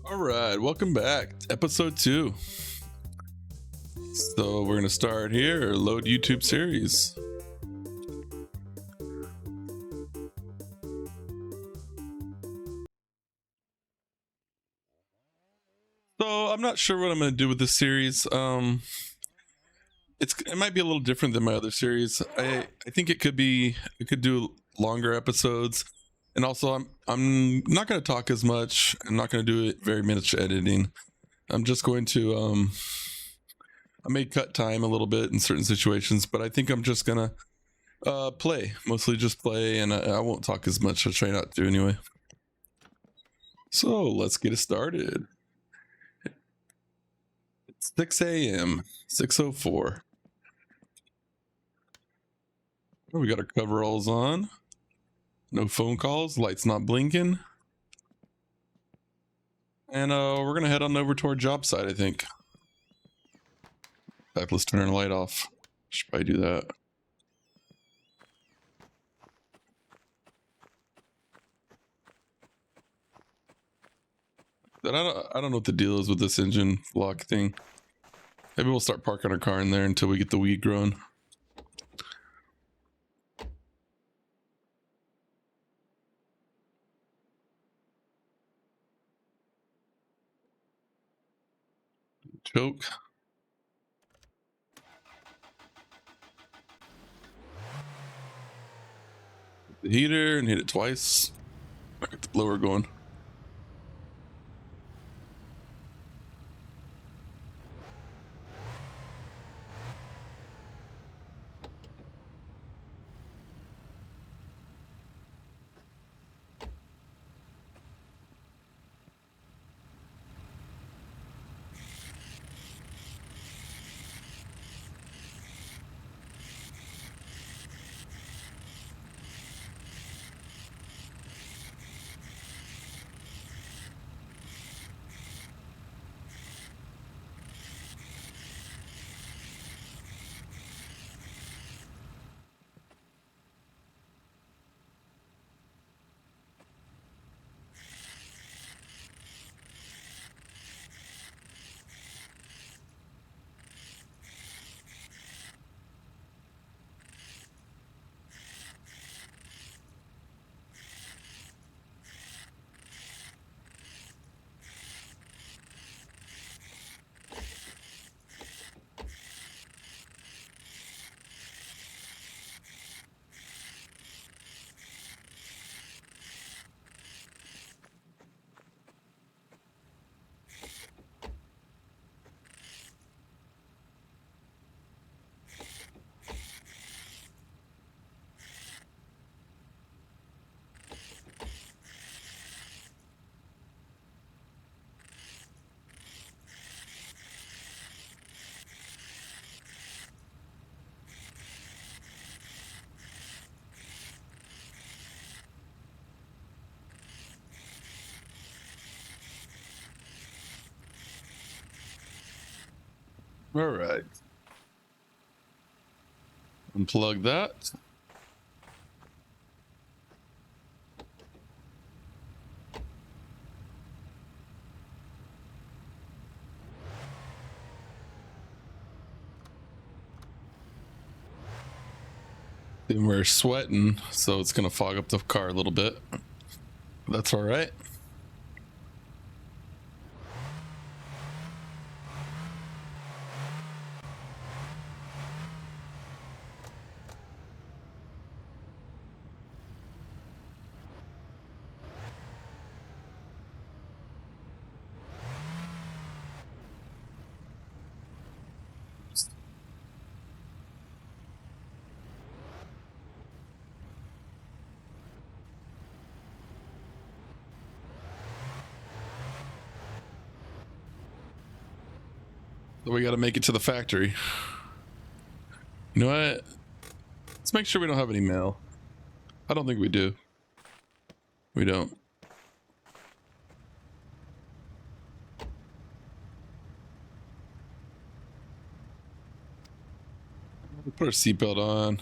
All right, welcome back. Episode 2. So we're gonna start here. Load YouTube series. So I'm not sure what I'm gonna do with this series. It might be a little different than my other series. I think it could do longer episodes, and also I'm not gonna talk as much. I'm not gonna do it very much editing. I'm just going to I may cut time a little bit in certain situations, but I think I'm just gonna play, mostly just play, and I won't talk as much. I'll try not to anyway. So let's get it started. It's 6 a.m. 6:04. We got our coveralls on. No phone calls. Lights not blinking. And we're gonna head on over to our job site, I think. In fact, let's turn our light off. Should probably do that. But I don't know what the deal is with this engine block thing. Maybe we'll start parking our car in there until we get the weed growing. Choke. The heater and hit it twice. I got the blower going. All right. Unplug that. And we're sweating, so it's gonna fog up the car a little bit. That's all right. So we got to make it to the factory. You know what? Let's make sure we don't have any mail. I don't think we do. We don't. We'll put our seatbelt on.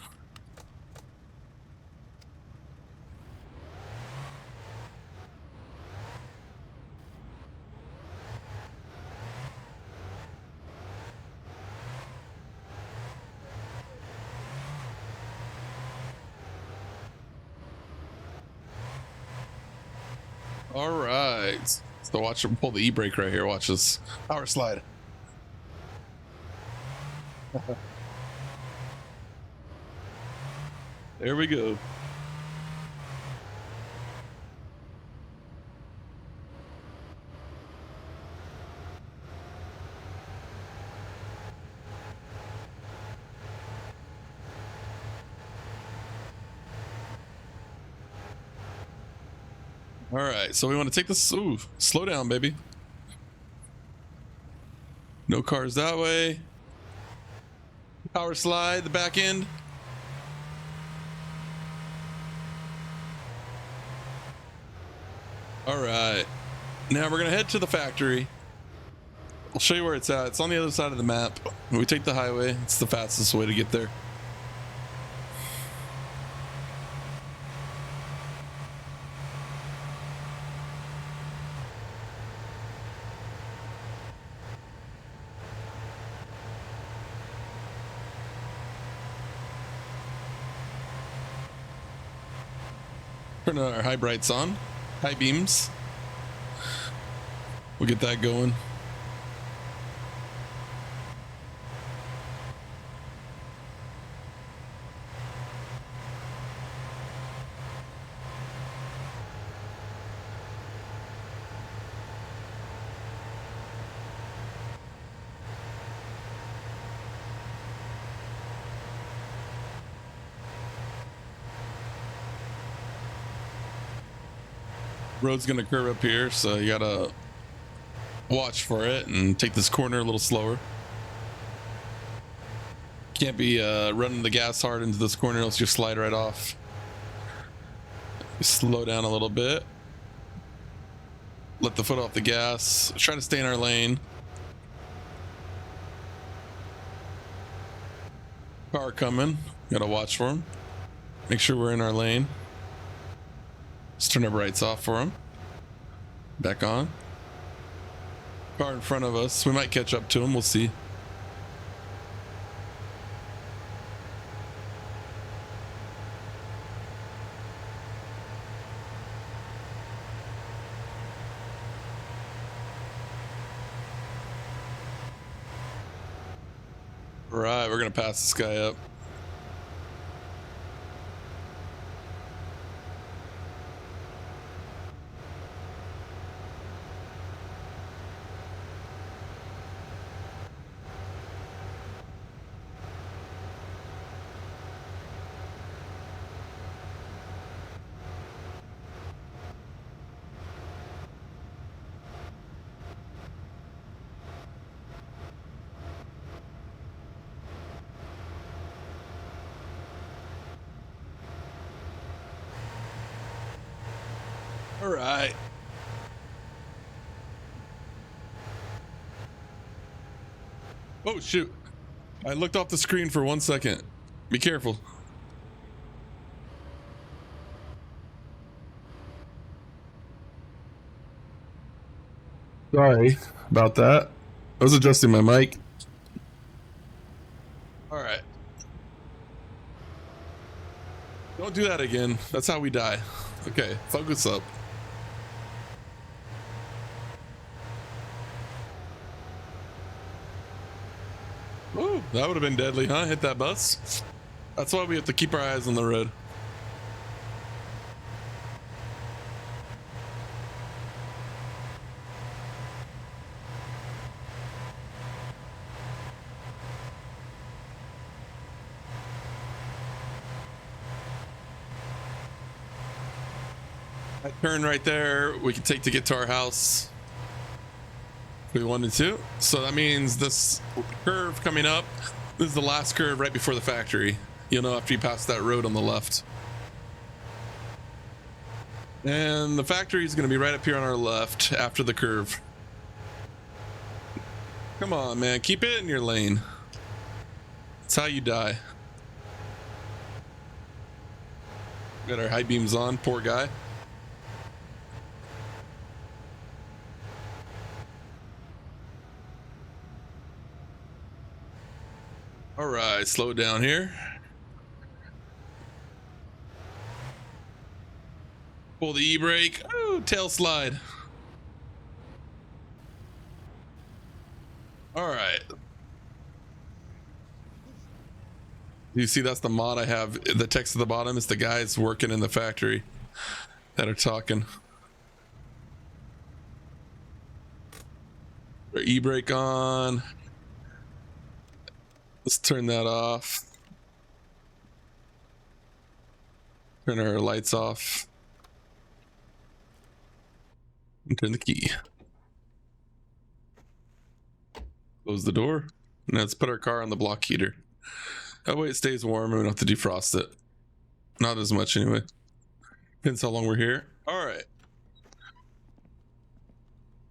All right. So watch him pull the e-brake right here. Watch this power slide. There we go. All right, so we want to take this. Ooh, slow down, baby. No cars that way. Power slide, the back end. All right, now we're gonna head to the factory. I'll show you where it's at. It's on the other side of the map. We take the highway. It's the fastest way to get there. Turn our high brights on, high beams. We'll get that going. Road's gonna curve up here, so you gotta watch for it and take this corner a little slower. Can't be running the gas hard into this corner, else you slide right off. Slow down a little bit. Let the foot off the gas. Try to stay in our lane. Car coming. Gotta watch for him. Make sure we're in our lane. Let's turn our brights off for him. Back on. Car in front of us. We might catch up to him. We'll see. All right, we're gonna pass this guy up. All right. Oh, shoot. I looked off the screen for 1 second. Be careful. Sorry about that. I was adjusting my mic. All right. Don't do that again. That's how we die. Okay, focus up. Ooh, that would have been deadly, huh? Hit that bus. That's why we have to keep our eyes on the road. That turn right there, we can take to get to our house. If we wanted to. So that means this curve coming up, this is the last curve right before the factory. You'll know after you pass that road on the left. And the factory is going to be right up here on our left after the curve. Come on, man. Keep it in your lane. That's how you die. Got our high beams on. Poor guy. All right, slow down here. Pull the e-brake. Ooh, tail slide. All right. You see, that's the mod I have. The text at the bottom is the guys working in the factory that are talking. Our e-brake on. Let's turn that off. Turn our lights off. And turn the key. Close the door. Now let's put our car on the block heater. That way it stays warm and we don't have to defrost it. Not as much anyway. Depends how long we're here. All right.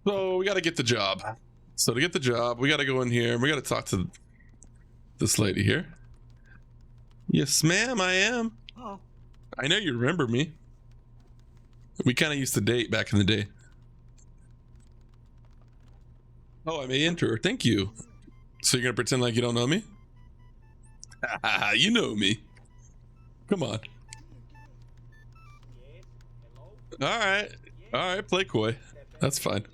So we got to get the job. So to get the job, we got to go in here and we got to talk to this lady here. Yes, ma'am, I am. Oh. I know you remember me. We kind of used to date back in the day. Oh, I may enter. Thank you. So you're going to pretend like you don't know me? You know me. Come on. All right. All right, play coy. That's fine.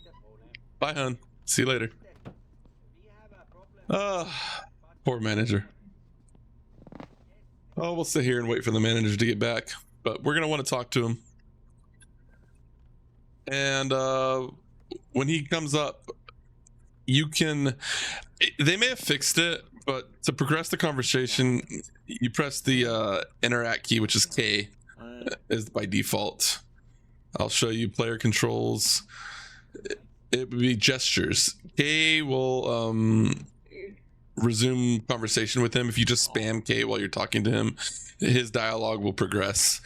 Bye, hon. See you later. Poor manager. Oh, we'll sit here and wait for the manager to get back. But we're going to want to talk to him. And when he comes up, you can... They may have fixed it, but to progress the conversation, you press the interact key, which is K, is by default. I'll show you player controls. It would be gestures. K will resume conversation with him. If you just spam K while you're talking to him, his dialogue will progress.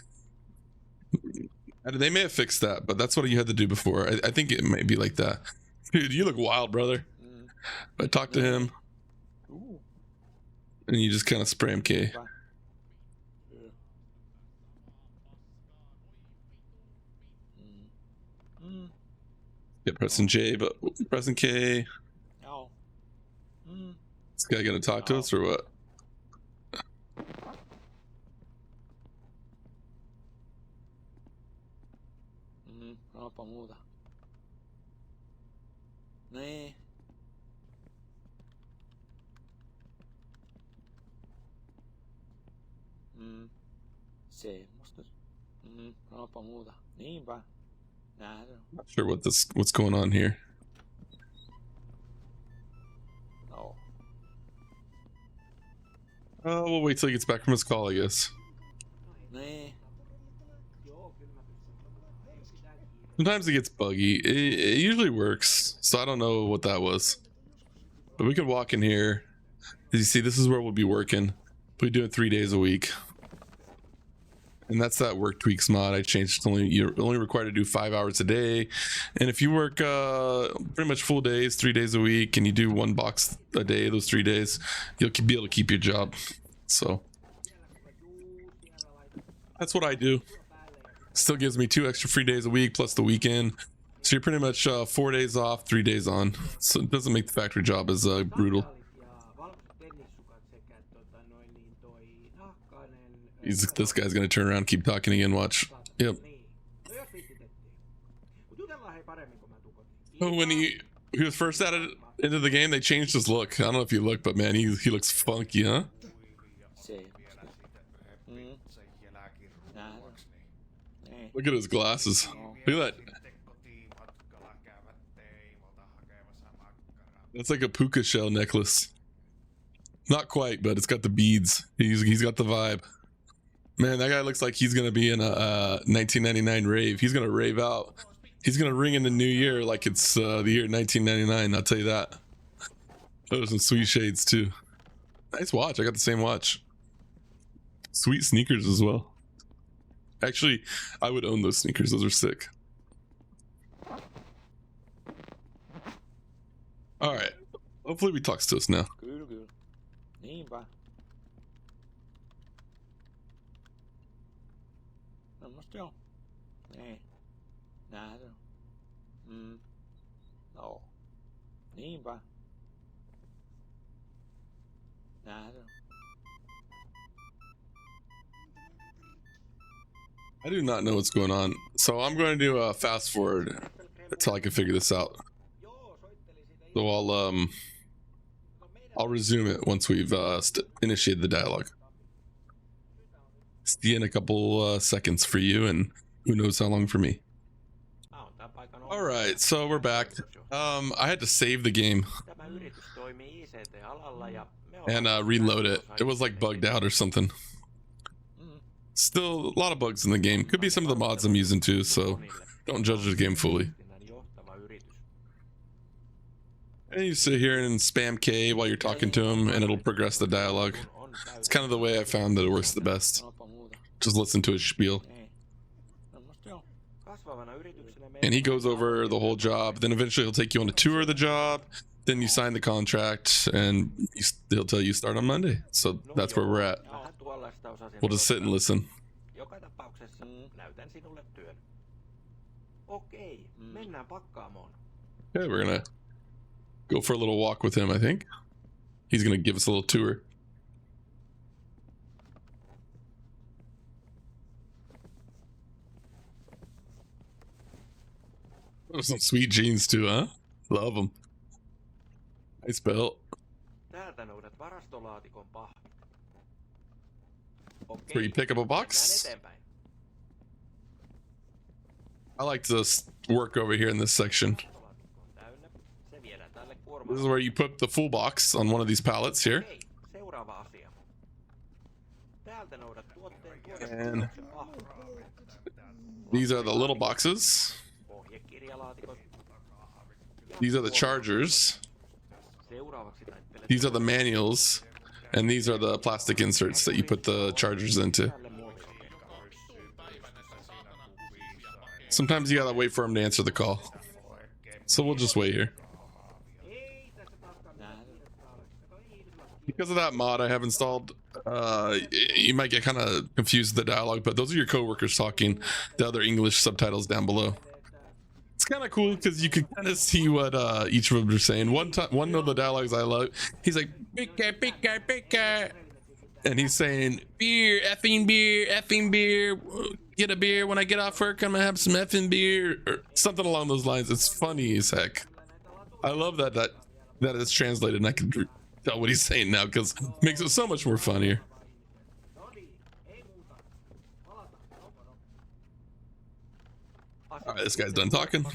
They may have fixed that, but that's what you had to do before. I think it might be like that. Dude, you look wild, brother. I talk to him, and you just kind of spam K. Yeah, pressing J, but pressing K. This guy gonna talk to us or what? Apa muuta? Nee. Semmosta. Apa muuta? Niinpä. Nähdään. Not sure what's going on here. No. Oh, we'll wait till he gets back from his call, I guess. Nee. Sometimes it gets buggy. It usually works, so I don't know what that was. But we can walk in here. As you see, this is where we'll be working. We do it 3 days a week. And that's that work tweaks mod. I changed to you're only required to do 5 hours a day. And if you work pretty much full days, 3 days a week, and you do 1 box a day, those 3 days, you'll be able to keep your job. So that's what I do. Still gives me 2 extra free days a week plus the weekend. So you're pretty much 4 days off, 3 days on. So it doesn't make the factory job as brutal. This guy's gonna turn around and keep talking again, watch. Yep. Oh, when he was first added into the game, they changed his look. I don't know if you look, but man, he looks funky, huh? Look at his glasses. Look at that. That's like a puka shell necklace. Not quite, but it's got the beads. He's got the vibe. Man, that guy looks like he's gonna be in a 1999 rave. He's gonna rave out. He's gonna ring in the new year like it's the year 1999. I'll tell you that. Those are some sweet shades too. Nice watch. I got the same watch. Sweet sneakers as well. Actually, I would own those sneakers. Those are sick. All right. Hopefully, he talks to us now. Good. Niinpä. Semmosta joo. Nee. Nähdään. No. Niinpä. Nähdään. I do not know what's going on, so I'm going to do a fast forward until I can figure this out. So I'll resume it once we've initiated the dialogue. See in a couple seconds for you, and who knows how long for me. All right, so we're back. I had to save the game and reload it. It was like bugged out or something. Still a lot of bugs in the game. Could be some of the mods I'm using too, so don't judge the game fully. And you sit here and spam K while you're talking to him, and it'll progress the dialogue. It's kind of the way I found that it works the best. Just listen to his spiel. And he goes over the whole job. Then eventually he'll take you on a tour of the job. Then you sign the contract, and he'll tell you start on Monday. So that's where we're at. We'll just sit and listen. Okay, we're gonna go for a little walk with him, I think. He's gonna give us a little tour. Oh, some sweet jeans too, huh? Love them. Nice belt. Where you pick up a box? I like to work over here in this section. This is where you put the full box on one of these pallets here. And these are the little boxes. These are the chargers. These are the manuals. And these are the plastic inserts that you put the chargers into. Sometimes you gotta wait for him to answer the call. So we'll just wait here. Because of that mod I have installed, you might get kind of confused with the dialogue, but those are your coworkers talking. The other English subtitles down below. It's kind of cool because you can kind of see what each of them are saying. One of the dialogues I love, he's like, big guy, and he's saying, beer, effing beer, get a beer when I get off work. I'm gonna have some effing beer, or something along those lines. It's funny as heck. I love that it's translated and I can tell what he's saying now because it makes it so much more funnier. All right, this guy's done talking.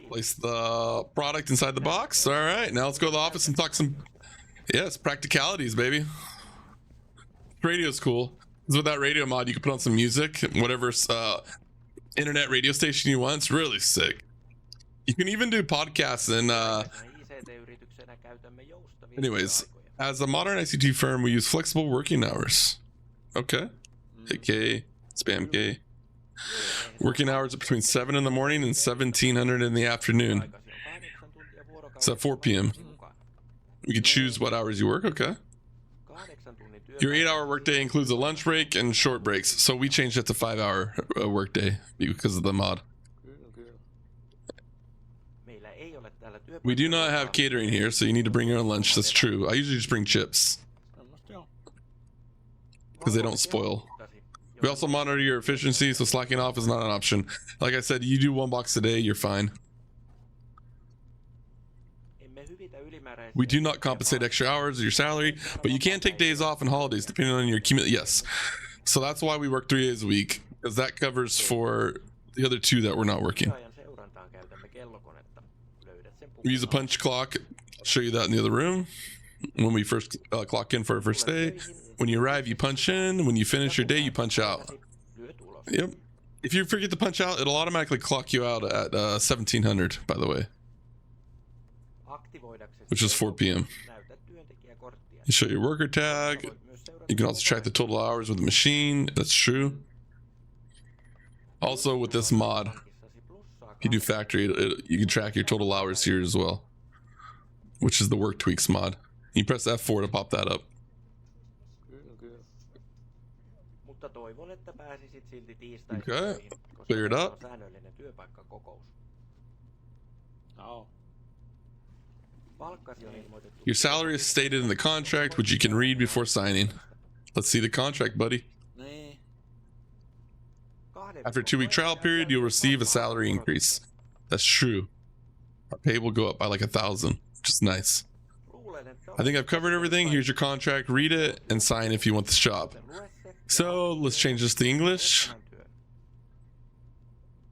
Place the product inside the box. All right, now let's go to the office and talk some, yes, practicalities, baby. Radio's cool. With that radio mod, you can put on some music, whatever internet radio station you want. It's really sick. You can even do podcasts and anyways, as a modern ICT firm, we use flexible working hours. Okay. Hit K, spam K. Working hours are between 7 in the morning and 1700 in the afternoon. It's at 4 p.m. You can choose what hours you work. Okay. Your 8-hour workday includes a lunch break and short breaks. So we changed it to 5-hour workday because of the mod. We do not have catering here, so you need to bring your own lunch. That's true. I usually just bring chips because they don't spoil. We also monitor your efficiency, so slacking off is not an option. Like I said, you do 1 box a day, you're fine. We do not compensate extra hours or your salary, but you can take days off and holidays depending on your cumulative. Yes. So that's why we work 3 days a week, because that covers for the other 2 that we're not working. We use a punch clock. I'll show you that in the other room. When we first clock in for our first day. When you arrive, you punch in. When you finish your day, you punch out. Yep. If you forget to punch out, it'll automatically clock you out at 1700, by the way. Which is 4 p.m. You show your worker tag. You can also track the total hours with the machine. That's true. Also with this mod, if you do factory, you can track your total hours here as well, which is the work tweaks mod. You press F4 to pop that up. Okay, clear it up. Your salary is stated in the contract, which you can read before signing. Let's see the contract, buddy. After a 2-week trial period, you'll receive a salary increase. That's true. Our pay will go up by like 1,000, which is nice. I think I've covered everything. Here's your contract. Read it and sign if you want this job. So let's change this to English.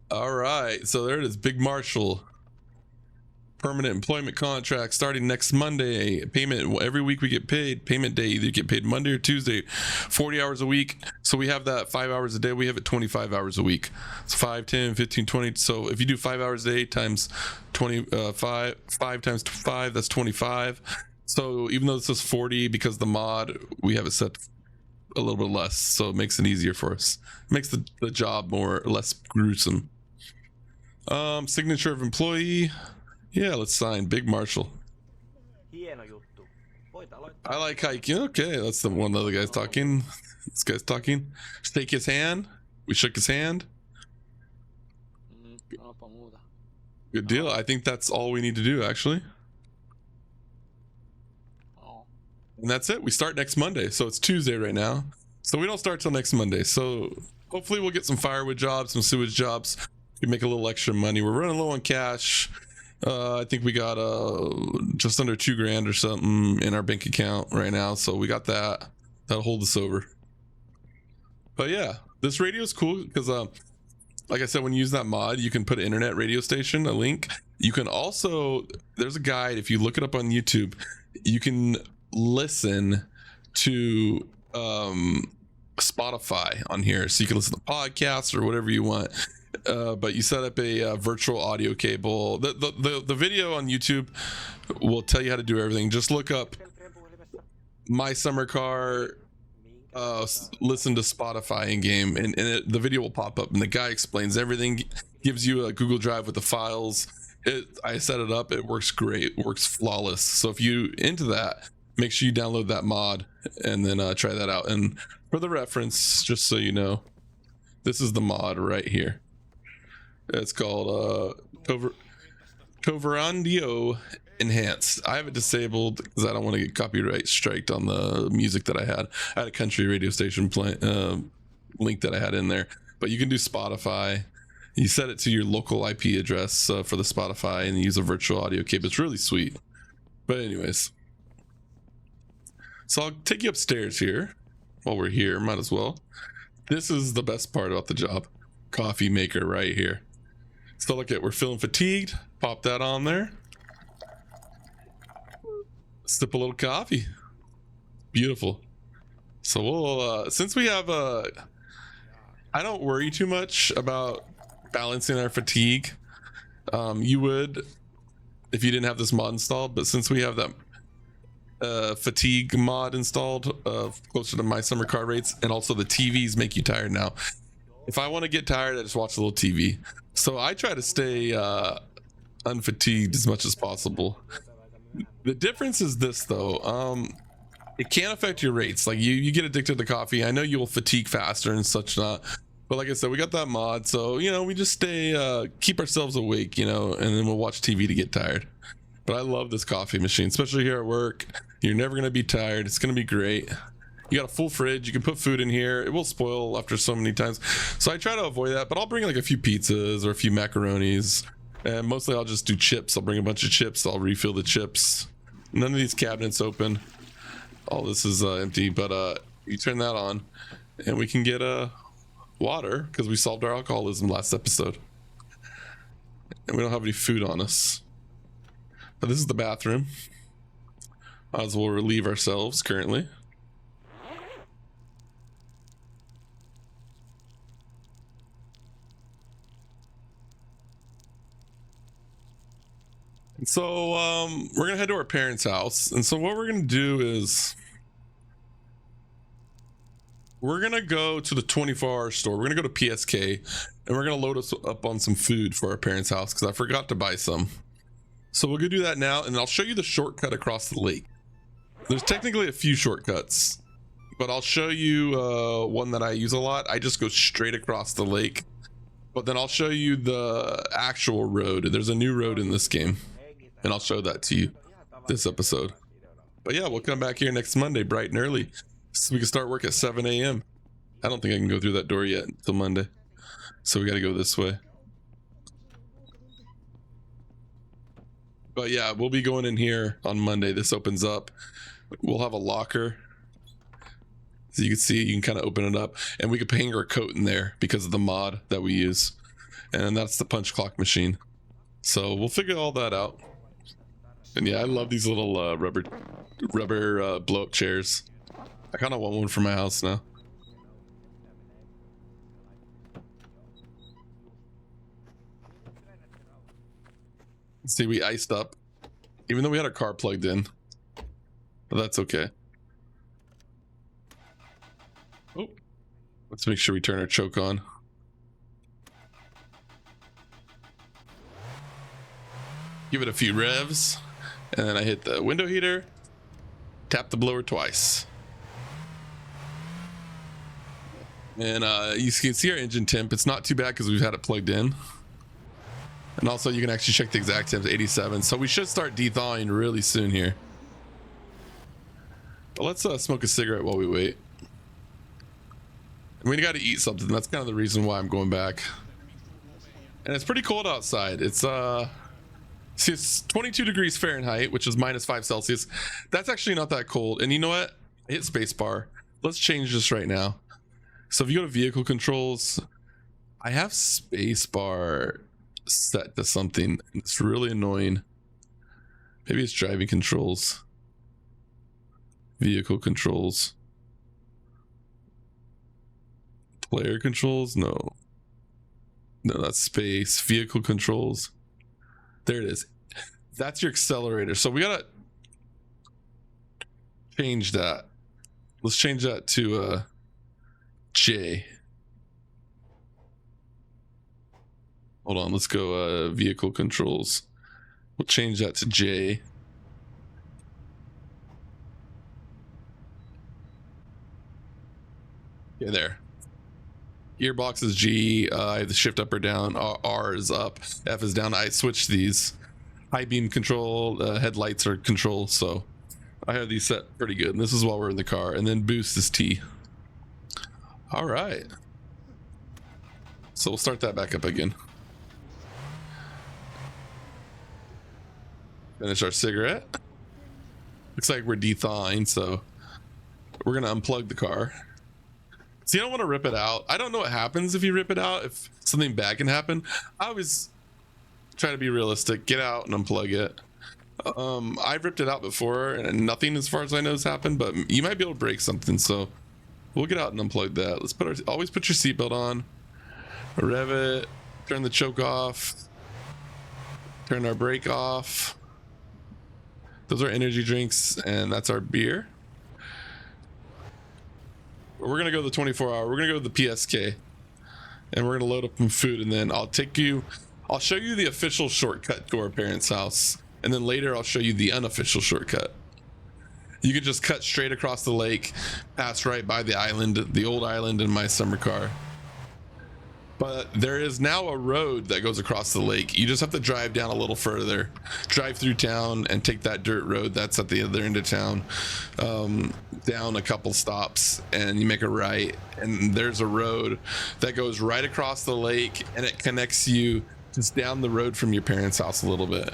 All right, so there it is. Big Marshall. Permanent employment contract starting next Monday. Payment every week we get paid. Payment day either get paid Monday or Tuesday. 40 hours a week. So we have that 5 hours a day. We have it 25 hours a week. It's 5, 10, 15, 20. So if you do 5 hours a day times 25, 5 times 5, that's 25. So even though this is 40, because the mod, we have it set a little bit less. So it makes it easier for us. It makes the job more or less gruesome. Signature of employee. Yeah, let's sign. Big Marshall. I like how you okay, that's the one other guy's talking. This guy's talking. Shake his hand. We shook his hand. Good deal. I think that's all we need to do, actually. And that's it. We start next Monday. So it's Tuesday right now. So we don't start till next Monday. So hopefully we'll get some firewood jobs, some sewage jobs. We make a little extra money. We're running low on cash. I think we got just under $2,000 or something in our bank account right now, so we got that. That'll hold us over. But yeah, this radio is cool because like I said, when you use that mod, you can put an internet radio station, a link. You can also, there's a guide, if you look it up on YouTube, you can listen to Spotify on here, so you can listen to podcasts or whatever you want. But you set up a virtual audio cable. The video on YouTube will tell you how to do everything. Just look up My Summer Car, listen to Spotify in game, and the video will pop up, and the guy explains everything, gives you a Google Drive with the files. I set it up. It works great. It works flawless. So if you into that, make sure you download that mod and then try that out. And for the reference, just so you know, this is the mod right here. It's called Toverandio Enhanced. I have it disabled because I don't want to get copyright striked on the music that I had. I had a country radio station link that I had in there, but you can do Spotify. You set it to your local IP address for the Spotify and use a virtual audio cable. It's really sweet. But anyways, so I'll take you upstairs here while we're here. Might as well. This is the best part about the job. Coffee maker right here. So look at, we're feeling fatigued. Pop that on there. Sip a little coffee. Beautiful. So we'll since we have I don't worry too much about balancing our fatigue. You would if you didn't have this mod installed, but since we have that fatigue mod installed, closer to My Summer Car rates, and also the TVs make you tired now. If I want to get tired, I just watch a little TV. So I try to stay unfatigued as much as possible. The difference is this though, it can affect your rates. Like you get addicted to coffee. I know you will fatigue faster and such not, but like I said, we got that mod, so you know, we just stay keep ourselves awake, you know, and then we'll watch TV to get tired. But I love this coffee machine, especially here at work. You're never gonna be tired. It's gonna be great. You got a full fridge. You can put food in here. It will spoil after so many times. So I try to avoid that, but I'll bring like a few pizzas or a few macaronis. And mostly I'll just do chips. I'll bring a bunch of chips. I'll refill the chips. None of these cabinets open. All this is empty, but you turn that on and we can get water because we solved our alcoholism last episode. And we don't have any food on us. But this is the bathroom. Might as well relieve ourselves currently. And so we're gonna head to our parents' house, and so what we're gonna do is we're gonna go to the 24-hour store. We're gonna go to PSK and we're gonna load us up on some food for our parents' house because I forgot to buy some. So we'll go do that now, and I'll show you the shortcut across the lake. There's technically a few shortcuts, but I'll show you one that I use a lot. I just go straight across the lake, but then I'll show you the actual road. There's a new road in this game, and I'll show that to you this episode. But yeah, we'll come back here next Monday bright and early so we can start work at 7 a.m. I don't think I can go through that door yet until Monday. So we got to go this way. But yeah, we'll be going in here on Monday. This opens up. We'll have a locker. So you can see, you can kind of open it up, and we could hang our coat in there because of the mod that we use. And that's the punch clock machine. So we'll figure all that out. And yeah, I love these little rubber blow up chairs. I kind of want one for my house now. See, we iced up, even though we had our car plugged in, but that's okay. Oh, let's make sure we turn our choke on. Give it a few revs, and then I hit the window heater, tap the blower twice. And you can see our engine temp. It's not too bad because we've had it plugged in. And also you can actually check the exact temps, 87. So we should start de-thawing really soon here. But let's smoke a cigarette while we wait. And we got to eat something. That's kind of the reason why I'm going back. And it's pretty cold outside. It's see, it's 22 degrees Fahrenheit, which is -5 Celsius. That's actually not that cold. And you know what? I hit spacebar. Let's change this right now. So if you go to vehicle controls, I have spacebar set to something. It's really annoying. Maybe it's driving controls. Vehicle controls. Player controls? No. No, that's space. Vehicle controls. There it is. That's your accelerator. So we gotta change that. Let's change that to J. Hold on, let's go vehicle controls. We'll change that to J. Yeah, there. Gearbox is G. I have the shift up or down. R is up. F is down. I switched these. High beam control. Headlights are control. So I have these set pretty good. And this is while we're in the car. And then boost is T. All right. So we'll start that back up again. Finish our cigarette. Looks like we're de-thawing, so we're gonna unplug the car. See, I don't want to rip it out. I don't know what happens if you rip it out, if something bad can happen. I always try to be realistic, get out and unplug it. I've ripped it out before and nothing as far as I know has happened, but you might be able to break something, so we'll get out and unplug that. Let's always put your seatbelt on, rev it, turn the choke off, turn our brake off. Those are energy drinks, and that's our beer. We're gonna go the 24-hour. We're gonna go to the PSK, and we're gonna load up some food, and then I'll show you the official shortcut to our parents' house, and then later I'll show you the unofficial shortcut. You can just cut straight across the lake, pass right by the island, the old island in my summer car. But there is now a road that goes across the lake. You just have to drive down a little further, drive through town and take that dirt road that's at the other end of town, down a couple stops, and you make a right, and there's a road that goes right across the lake, and it connects you just down the road from your parents' house a little bit.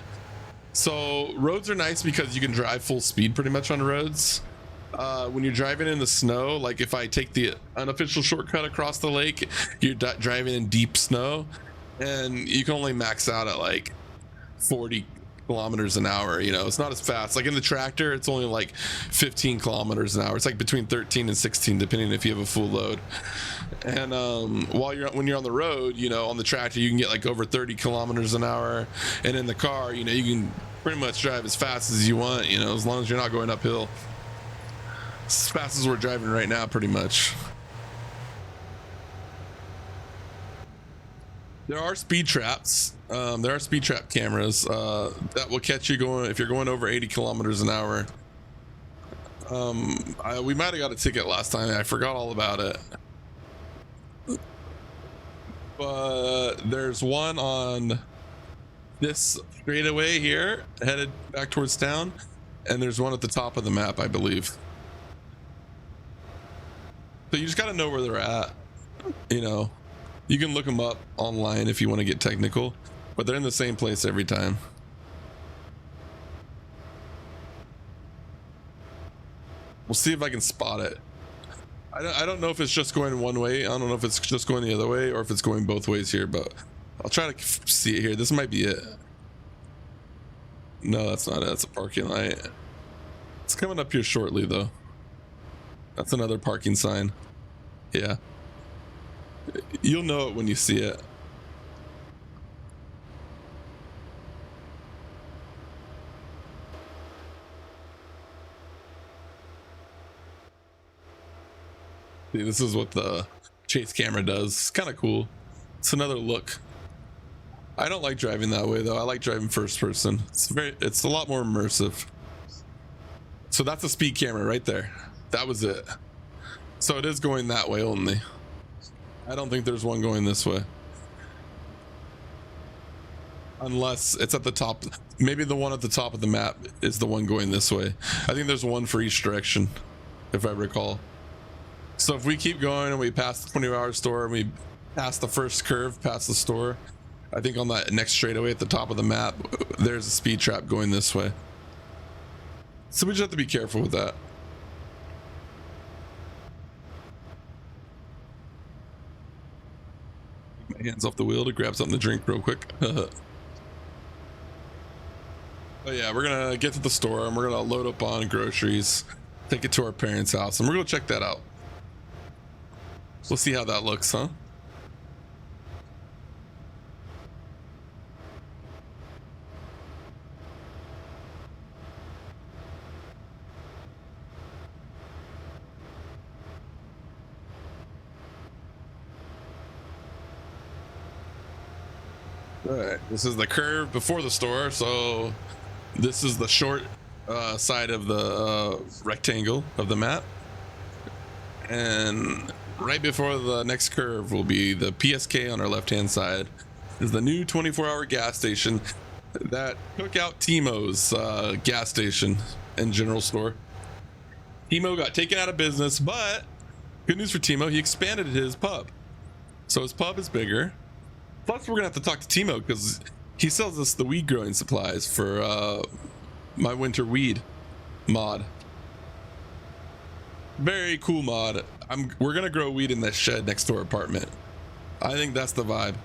So roads are nice because you can drive full speed pretty much on roads. When you're driving in the snow, like if I take the unofficial shortcut across the lake, you're driving in deep snow, and you can only max out at like 40 kilometers an hour. You know, it's not as fast. Like in the tractor, it's only like 15 kilometers an hour. It's like between 13 and 16, depending if you have a full load. And when you're on the road, you know, on the tractor, you can get like over 30 kilometers an hour, and in the car, you know, you can pretty much drive as fast as you want. You know, as long as you're not going uphill. As fast as we're driving right now, pretty much. There are speed traps. There are speed trap cameras that will catch you going if you're going over 80 kilometers an hour. We might have got a ticket last time. I forgot all about it. But there's one on this straightaway here, headed back towards town, and there's one at the top of the map, I believe. So you just got to know where they're at, you know. You can look them up online if you want to get technical, but they're in the same place every time. We'll see if I can spot it. I don't know if it's just going one way. I don't know if it's just going the other way or if it's going both ways here, but I'll try to see it here. This might be it. No, that's not it. That's a parking light. It's coming up here shortly though. That's another parking sign. Yeah. You'll know it when you see it. See, this is what the chase camera does. It's kind of cool. It's another look. I don't like driving that way though. I like driving first person. It's a lot more immersive. So that's a speed camera right there. That was it. So it is going that way only. I don't think there's one going this way. Unless it's at the top. Maybe the one at the top of the map is the one going this way. I think there's one for each direction, if I recall. So if we keep going and we pass the 24-hour store and we pass the first curve past the store, I think on that next straightaway at the top of the map, there's a speed trap going this way. So we just have to be careful with that. My hands off the wheel to grab something to drink real quick. But yeah, we're gonna get to the store and we're gonna load up on groceries, take it to our parents' house, and we're gonna check that out. We'll see how that looks, huh? All right, this is the curve before the store, so this is the short side of the rectangle of the map, and right before the next curve will be the PSK on our left hand side. Is the new 24-hour gas station that took out Timo's gas station and general store. Timo got taken out of business, but good news for Timo, he expanded his pub, so his pub is bigger. Plus, we're gonna have to talk to Timo because he sells us the weed growing supplies for my winter weed mod. Very cool mod. We're gonna grow weed in that shed next to our apartment. I think that's the vibe.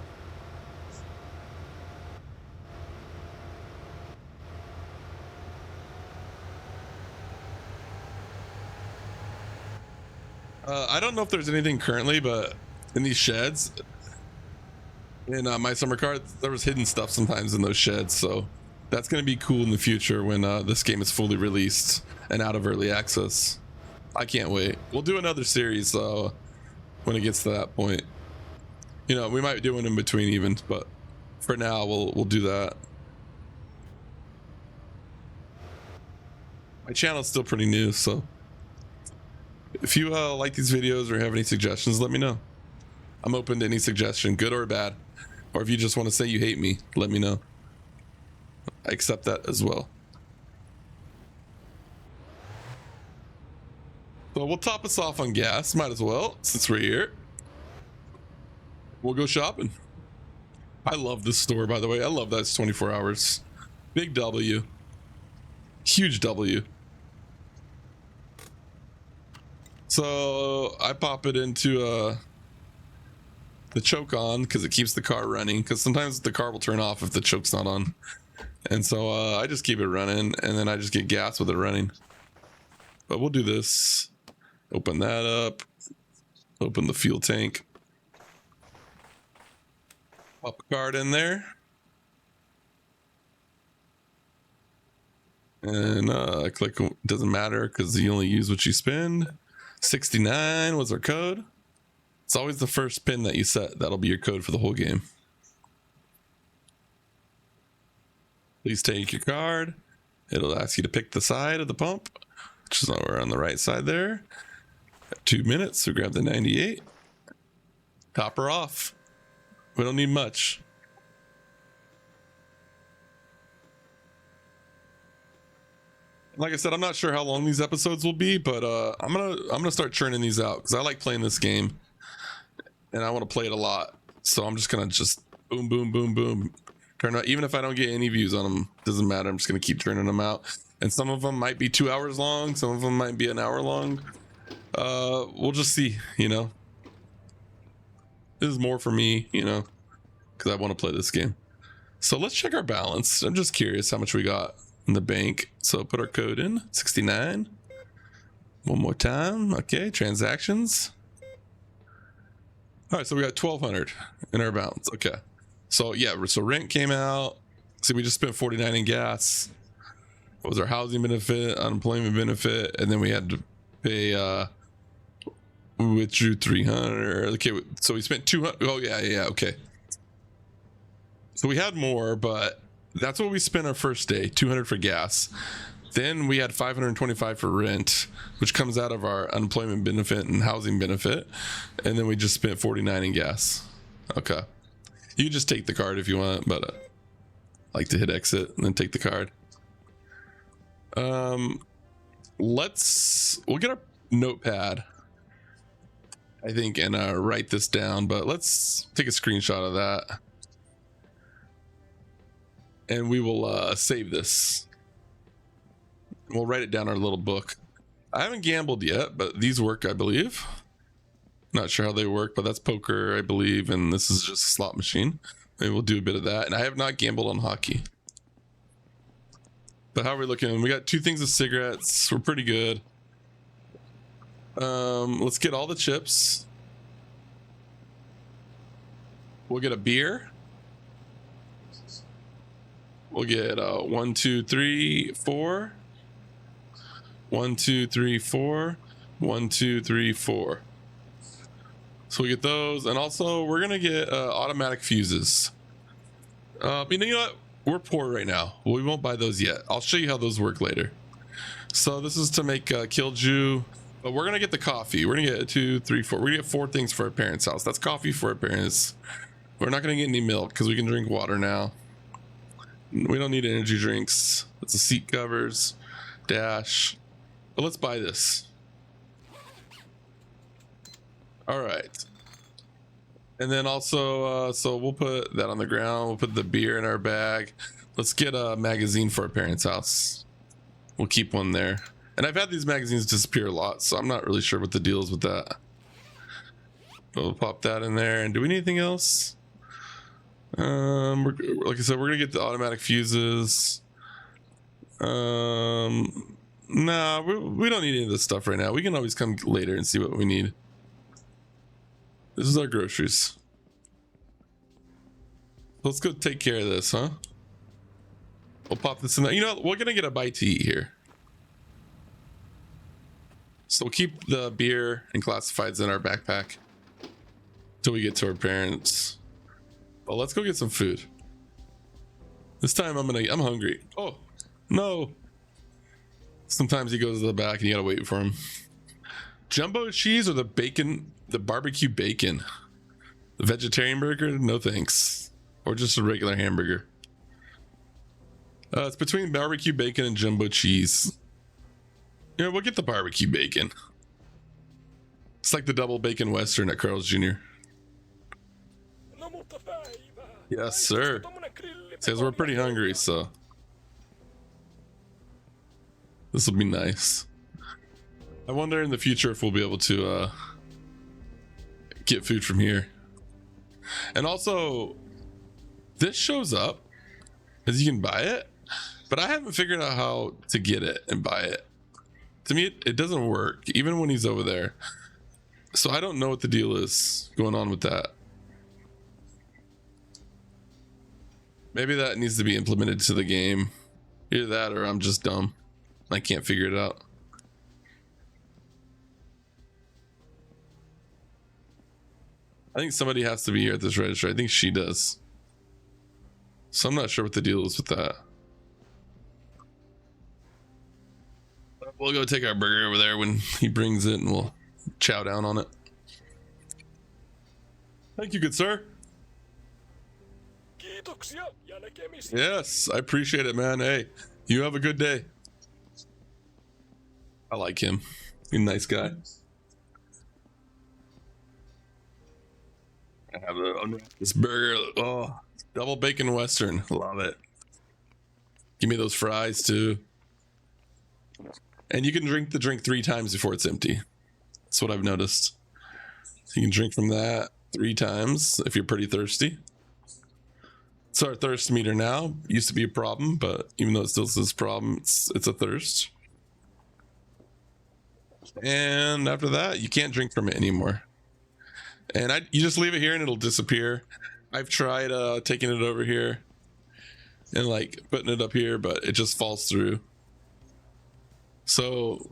I don't know if there's anything currently, but in these sheds, in my summer car, there was hidden stuff sometimes in those sheds, so that's going to be cool in the future when this game is fully released and out of early access. I can't wait. We'll do another series when it gets to that point. You know, we might do one in between even, but for now we'll do that. My channel's still pretty new, so if you like these videos or have any suggestions, let me know. I'm open to any suggestion, good or bad. Or if you just want to say you hate me, let me know. I accept that as well. So we'll top us off on gas, might as well, since we're here. We'll go shopping. I love this store, by the way. I love that it's 24 hours. Big W. Huge W. So I pop it into the choke on because it keeps the car running, because sometimes the car will turn off if the choke's not on, and so I just keep it running and then I just get gas with it running. But we'll do this. Open that up, open the fuel tank, pop a card in there, and click. Doesn't matter because you only use what you spend. 69 was our code. It's always the first pin that you set. That'll be your code for the whole game. Please take your card. It'll ask you to pick the side of the pump, which is over on the right side there. 2 minutes, so grab the 98. Top her off. We don't need much. Like I said, I'm not sure how long these episodes will be, but I'm gonna start churning these out because I like playing this game and I want to play it a lot. So I'm just gonna just boom, boom, boom, boom. Turn out, even if I don't get any views on them, doesn't matter. I'm just gonna keep turning them out. And some of them might be 2 hours long, some of them might be an hour long. We'll just see, you know. This is more for me, you know, because I want to play this game. So let's check our balance. I'm just curious how much we got in the bank. So put our code in 69. One more time. Okay, transactions. All right, so we got 1,200 in our balance. Okay, so yeah, so rent came out. See, we just spent 49 in gas. What was our housing benefit, unemployment benefit, and then we had to pay. We withdrew 300. Okay, so we spent 200. Oh yeah, okay. So we had more, but that's what we spent our first day. 200 for gas. Then we had 525 for rent, which comes out of our unemployment benefit and housing benefit. And then we just spent 49 in gas. Okay. You can just take the card if you want, but I like to hit exit and then take the card. We'll get our notepad, I think, and write this down, but let's take a screenshot of that. And we will save this. We'll write it down in our little book. I haven't gambled yet, but these work, I believe. Not sure how they work, but that's poker, I believe, and this is just a slot machine. Maybe we'll do a bit of that. And I have not gambled on hockey. But how are we looking? We got 2 things of cigarettes. We're pretty good. Let's get all the chips. We'll get a beer. We'll get 1, 2, 3, 4. 1, 2, 3, 4. 1, 2, 3, 4. So we get those, and also we're gonna get automatic fuses. You know what? We're poor right now. We won't buy those yet. I'll show you how those work later. So this is to make Killju, but we're gonna get the coffee. We're gonna get 2, 3, 4. We're gonna get 4 things for our parents' house. That's coffee for our parents. We're not gonna get any milk because we can drink water now. We don't need energy drinks. It's the seat covers, dash. But let's buy this. All right. And then also, so we'll put that on the ground. We'll put the beer in our bag. Let's get a magazine for our parents' house. We'll keep one there. And I've had these magazines disappear a lot, so I'm not really sure what the deal is with that. But we'll pop that in there. And do we need anything else? Like I said, we're gonna get the automatic fuses. Nah, we don't need any of this stuff right now. We can always come later and see what we need. This is our groceries. Let's go take care of this, huh? We'll pop this in there. You know, we're gonna get a bite to eat here. So we'll keep the beer and classifieds in our backpack till we get to our parents. Well, let's go get some food. This time I'm hungry. Oh, no. Sometimes he goes to the back and you gotta wait for him. Jumbo cheese or the bacon, the barbecue bacon? The vegetarian burger? No thanks. Or just a regular hamburger. It's between barbecue bacon and jumbo cheese. Yeah, we'll get the barbecue bacon. It's like the double bacon western at Carl's Jr. Yes, sir. Says we're pretty hungry, so this will be nice. I wonder in the future if we'll be able to get food from here. And also, this shows up as you can buy it, but I haven't figured out how to get it and buy it. To me, it doesn't work, even when he's over there. So I don't know what the deal is going on with that. Maybe that needs to be implemented to the game. Either that or I'm just dumb. I can't figure it out. I think somebody has to be here at this register. I think she does. So I'm not sure what the deal is with that. We'll go take our burger over there when he brings it and we'll chow down on it. Thank you, good sir. Yes, I appreciate it, man. Hey, you have a good day. I like him. He's a nice guy. I have to unwrap this burger. Oh, double bacon Western. Love it. Give me those fries too. And you can drink the drink 3 times before it's empty. That's what I've noticed. You can drink from that 3 times if you're pretty thirsty. It's our thirst meter now. Used to be a problem, but even though it still says problem, it's a thirst. And after that, you can't drink from it anymore. And you just leave it here and it'll disappear. I've tried taking it over here and like putting it up here, but it just falls through. So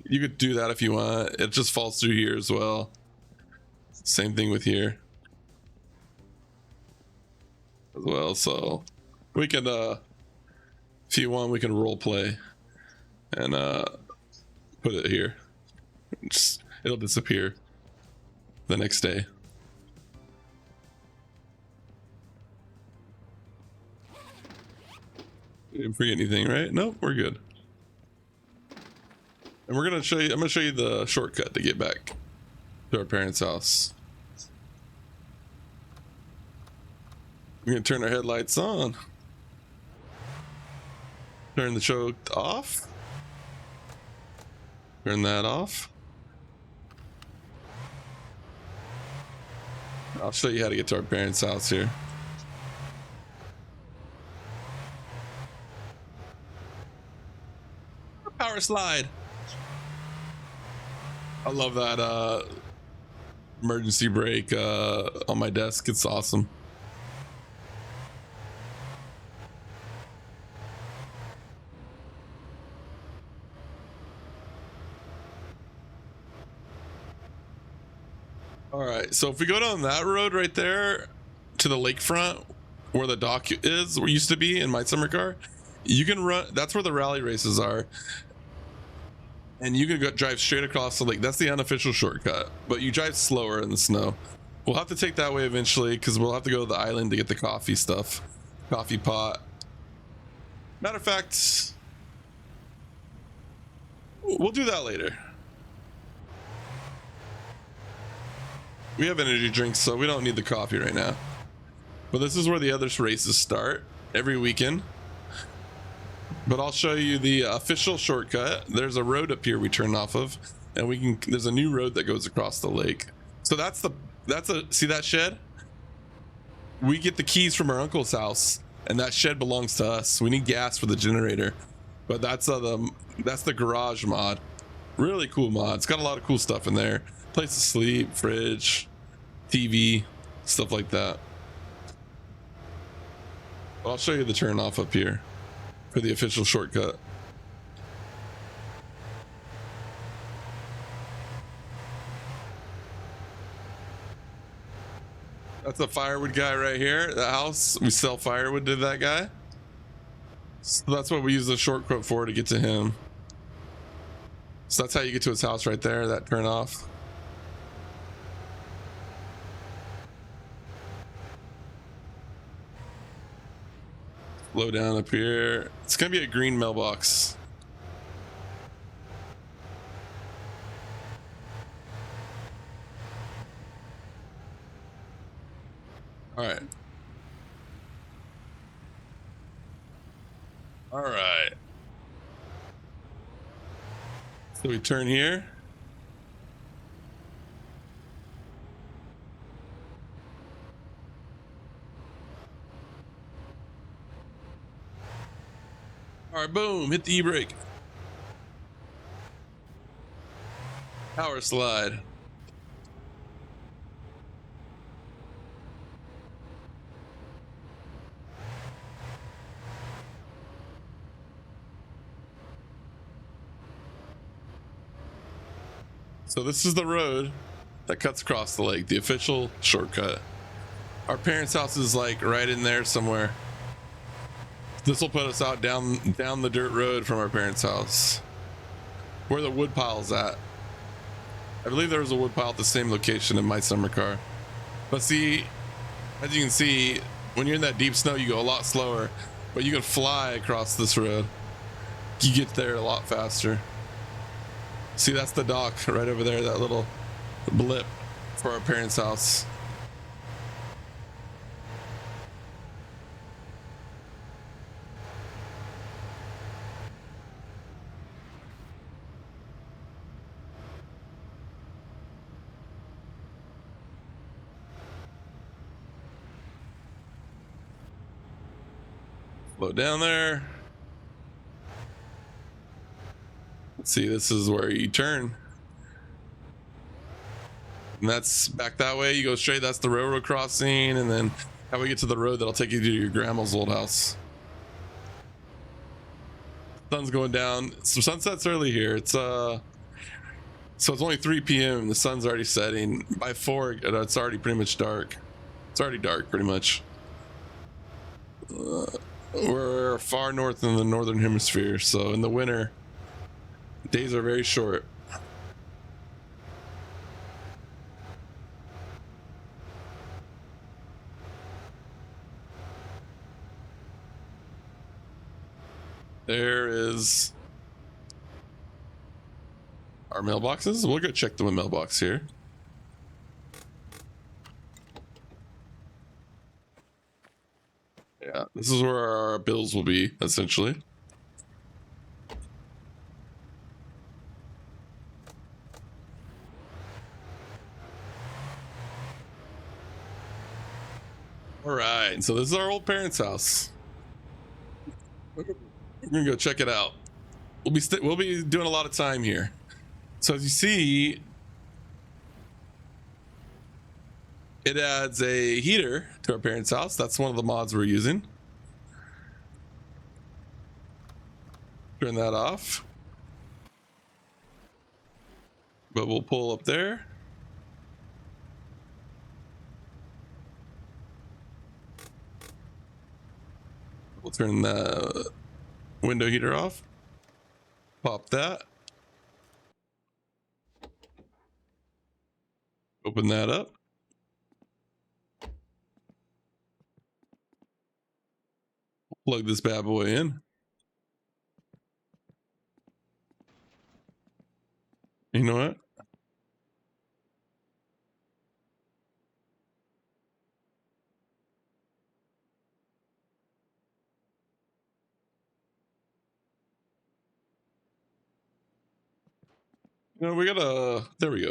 you could do that if you want. It just falls through here as well. Same thing with here as well. So we can if you want, we can role play and put it here. It'll disappear the next day. Didn't forget anything, right? Nope, we're good. And we're gonna show you. I'm gonna show you the shortcut to get back to our parents' house. We're gonna turn our headlights on. Turn the choke off. Turn that off. I'll show you how to get to our parents' house here. Power slide. I love that emergency brake on my desk. It's awesome. All right, so if we go down that road right there to the lakefront where the dock is, where it used to be in my summer car, you can run. That's where the rally races are. And you can drive straight across the lake. That's the unofficial shortcut, but you drive slower in the snow. We'll have to take that way eventually because we'll have to go to the island to get the coffee stuff. Coffee pot. Matter of fact, we'll do that later. We have energy drinks, so we don't need the coffee right now. But this is where the other races start every weekend. But I'll show you the official shortcut. There's a road up here we turn off of, and there's a new road that goes across the lake. So see that shed? We get the keys from our uncle's house, and that shed belongs to us. We need gas for the generator, but that's the garage mod. Really cool mod. It's got a lot of cool stuff in there. Place to sleep, fridge, TV, stuff like that. But I'll show you the turn off up here for the official shortcut. That's the firewood guy right here. The house, we sell firewood to that guy. So that's what we use the shortcut for, to get to him. So that's how you get to his house right there, that turn off. Slow down up here. It's gonna be a green mailbox. All right. All right. So we turn here. All right, boom, hit the e-brake. Power slide. So this is the road that cuts across the lake, the official shortcut. Our parents' house is like right in there somewhere. This will put us out down the dirt road from our parents' house, where the wood pile's at. I believe there was a wood pile at the same location in my summer car. But see, as you can see, when you're in that deep snow, you go a lot slower, but you can fly across this road. You get there a lot faster. See, that's the dock right over there, that little blip for our parents' house. Slow down there. Let's see, this is where you turn. And that's back that way. You go straight. That's the railroad crossing. And then how we get to the road that'll take you to your grandma's old house. Sun's going down. So sunset's early here. It's so it's only 3 p.m. The sun's already setting. By 4, it's already pretty much dark. It's already dark pretty much. We're far north in the northern hemisphere, so in the winter, days are very short. There is our mailboxes. We'll go check the mailbox here. Yeah, this is where our bills will be, essentially. All right, so this is our old parents' house. We're gonna go check it out. We'll be doing a lot of time here. So as you see, it adds a heater to our parents' house. That's one of the mods we're using. Turn that off. But we'll pull up there. We'll turn the window heater off. Pop that. Open that up. Plug this bad boy in. You know what? You know, we gotta, there we go.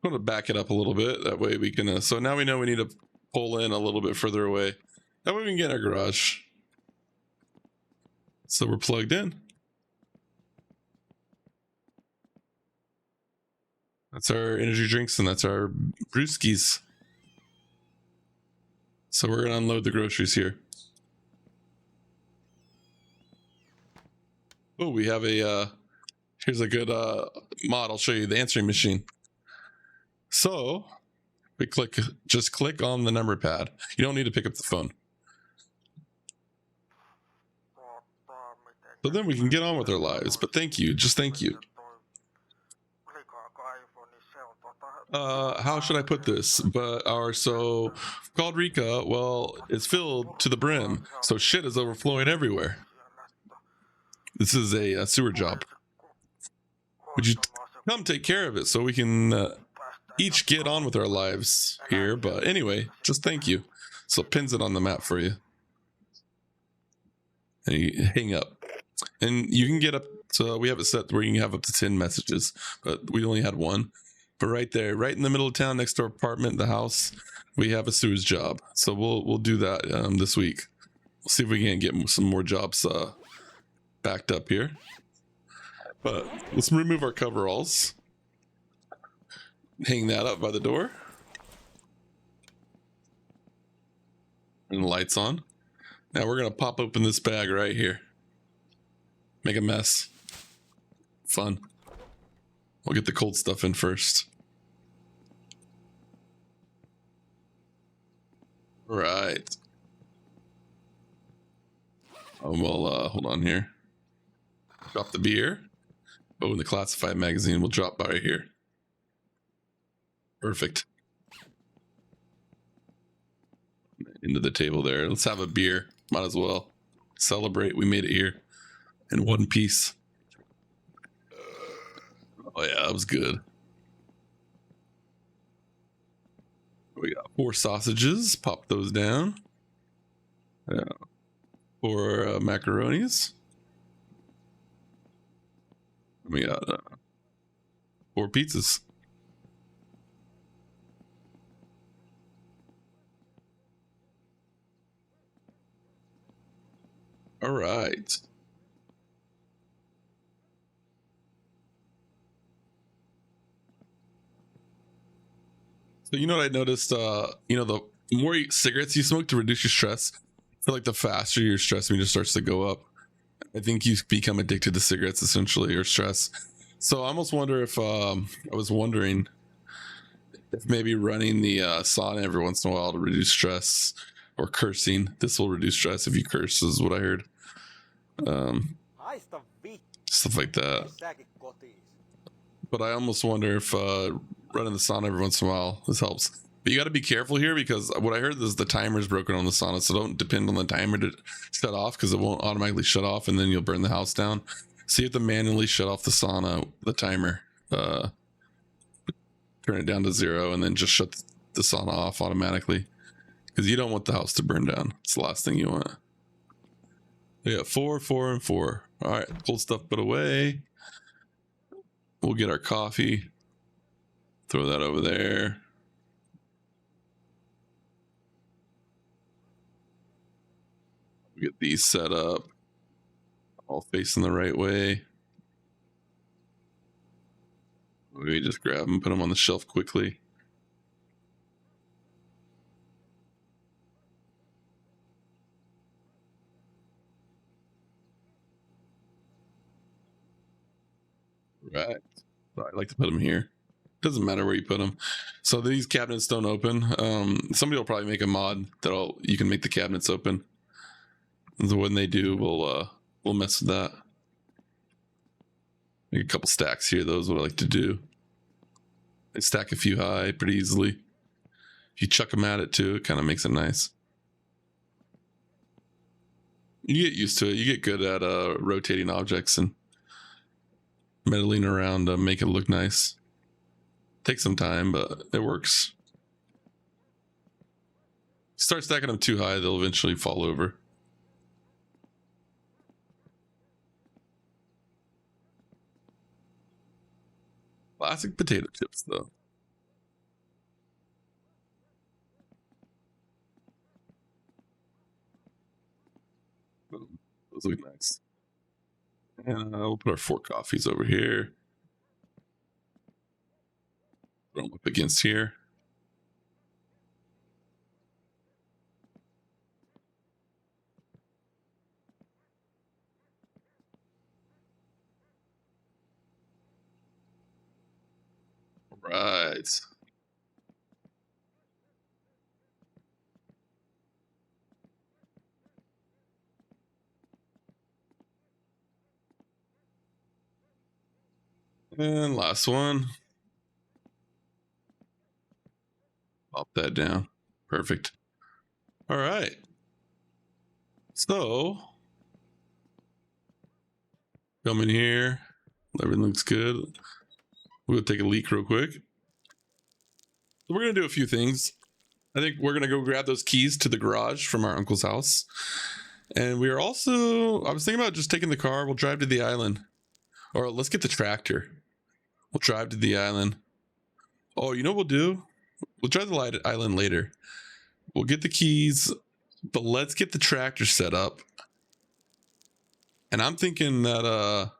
I'm gonna back it up a little bit. That way we can, so now we know we need to pull in a little bit further away. That way we can get in our garage. So we're plugged in. That's our energy drinks and that's our brewskis. So we're gonna unload the groceries here. Oh, we have a, here's a good mod. I'll show you the answering machine. So we just click on the number pad. You don't need to pick up the phone. So then we can get on with our lives. But thank you, just thank you. How should I put this? But our so called Rika, well, it's filled to the brim, so shit is overflowing everywhere. This is a sewer job. Would you come take care of it so we can each get on with our lives here? But anyway, just thank you. So it pins it on the map for you. And you hang up. And you can get up, so we have it set where you can have up to 10 messages, but we only had 1. But right there, right in the middle of town, next to our apartment, the house, we have a sewage job. So we'll do that this week. We'll see if we can get some more jobs backed up here. But let's remove our coveralls. Hang that up by the door. And the lights on. Now we're gonna pop open this bag right here. Make a mess. Fun. We'll get the cold stuff in first. Right. We'll hold on here. Drop the beer. Oh, and the classified magazine will drop by here. Perfect. Into the table there. Let's have a beer. Might as well celebrate. We made it here in one piece. Oh yeah, that was good. We got 4 sausages. Pop those down. 4 macaronis. We got 4 pizzas. All right. So you know what I noticed? The more cigarettes you smoke to reduce your stress, I feel like the faster your stress meter starts to go up. I think you become addicted to cigarettes essentially, or stress. So I almost wonder if I was wondering if maybe running the sauna every once in a while to reduce stress, or cursing. This will reduce stress if you curse, is what I heard. Haista vittu, Stuff like that. säkin kotiin. But I almost wonder if running the sauna every once in a while this helps. But you got to be careful here, because what I heard is the timer is broken on the sauna, so don't depend on the timer to shut off, because it won't automatically shut off, and then you'll burn the house down. So you have to manually shut off the sauna, the timer, turn it down to 0, and then just shut the sauna off automatically, because you don't want the house to burn down. It's the last thing you want. Yeah, 4, 4, and 4. All right, cold stuff put away. We'll get our coffee. Throw that over there. We get these set up, all facing the right way. We just grab them, put them on the shelf quickly. Right. So I like to put them here. Doesn't matter where you put them. So these cabinets don't open. Somebody will probably make a mod that you can make the cabinets open. And so when they do, we'll mess with that. Make a couple stacks here. Those what I like to do. They stack a few high pretty easily. If you chuck them at it too, it kind of makes it nice. You get used to it. You get good at rotating objects and meddling around to make it look nice. Takes some time, but it works. Start stacking them too high, they'll eventually fall over. Classic potato chips, though. Those look nice. And we'll put our 4 coffees over here. Put them up against here. Right. And last one. Pop that down. Perfect. All right. So, come in here. Everything looks good. We'll take a leak real quick. So we're going to do a few things. I think we're going to go grab those keys to the garage from our uncle's house. And we are also, I was thinking about just taking the car. We'll drive to the island. Or let's get the tractor. We'll drive to the island. Oh, you know what we'll do? We'll drive the island later. We'll get the keys, but let's get the tractor set up. And I'm thinking that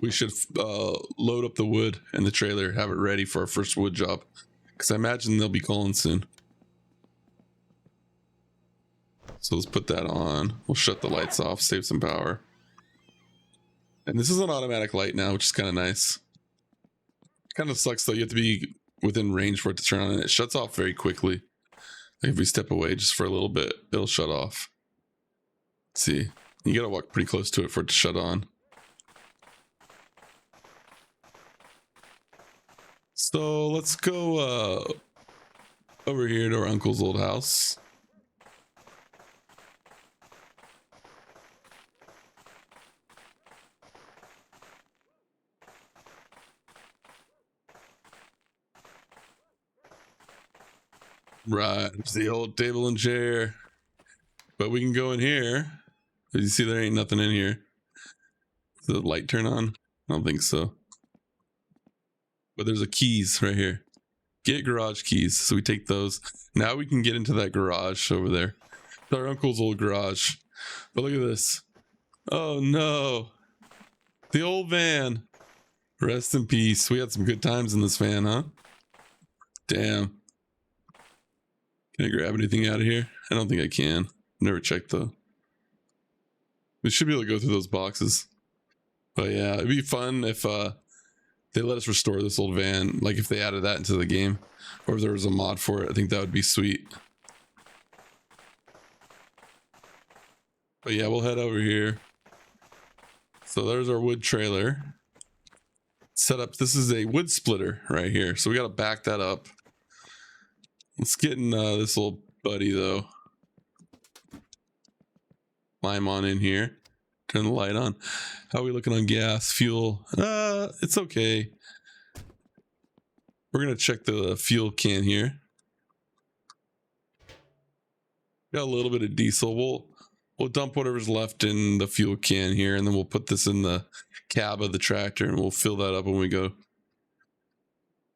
we should load up the wood in the trailer, have it ready for our first wood job, because I imagine they'll be calling soon. So let's put that on. We'll shut the lights off, save some power. And this is an automatic light now, which is kind of nice. Kind of sucks though, you have to be within range for it to turn on, and it shuts off very quickly. Like if we step away just for a little bit, it'll shut off. Let's see, you gotta walk pretty close to it for it to shut on. So let's go over here to our uncle's old house. Right, it's the old table and chair. But we can go in here. As you see, there ain't nothing in here. Does the light turn on? I don't think so. But there's a keys right here. Get garage keys. So we take those. Now we can get into that garage over there. our uncle's old garage. But look at this. Oh no. The old van. Rest in peace. We had some good times in this van, huh? Damn. Can I grab anything out of here? I don't think I can. Never checked though. We should be able to go through those boxes. But yeah, it'd be fun if they let us restore this old van. Like if they added that into the game. Or if there was a mod for it. I think that would be sweet. But yeah, we'll head over here. So there's our wood trailer. Set up. This is a wood splitter right here. So we got to back that up. Let's get in this little buddy though. Climb on in here. Turn the light on. How are we looking on gas, fuel? It's okay. We're gonna check the fuel can here. Got a little bit of diesel. We'll dump whatever's left in the fuel can here, and then we'll put this in the cab of the tractor, and we'll fill that up when we go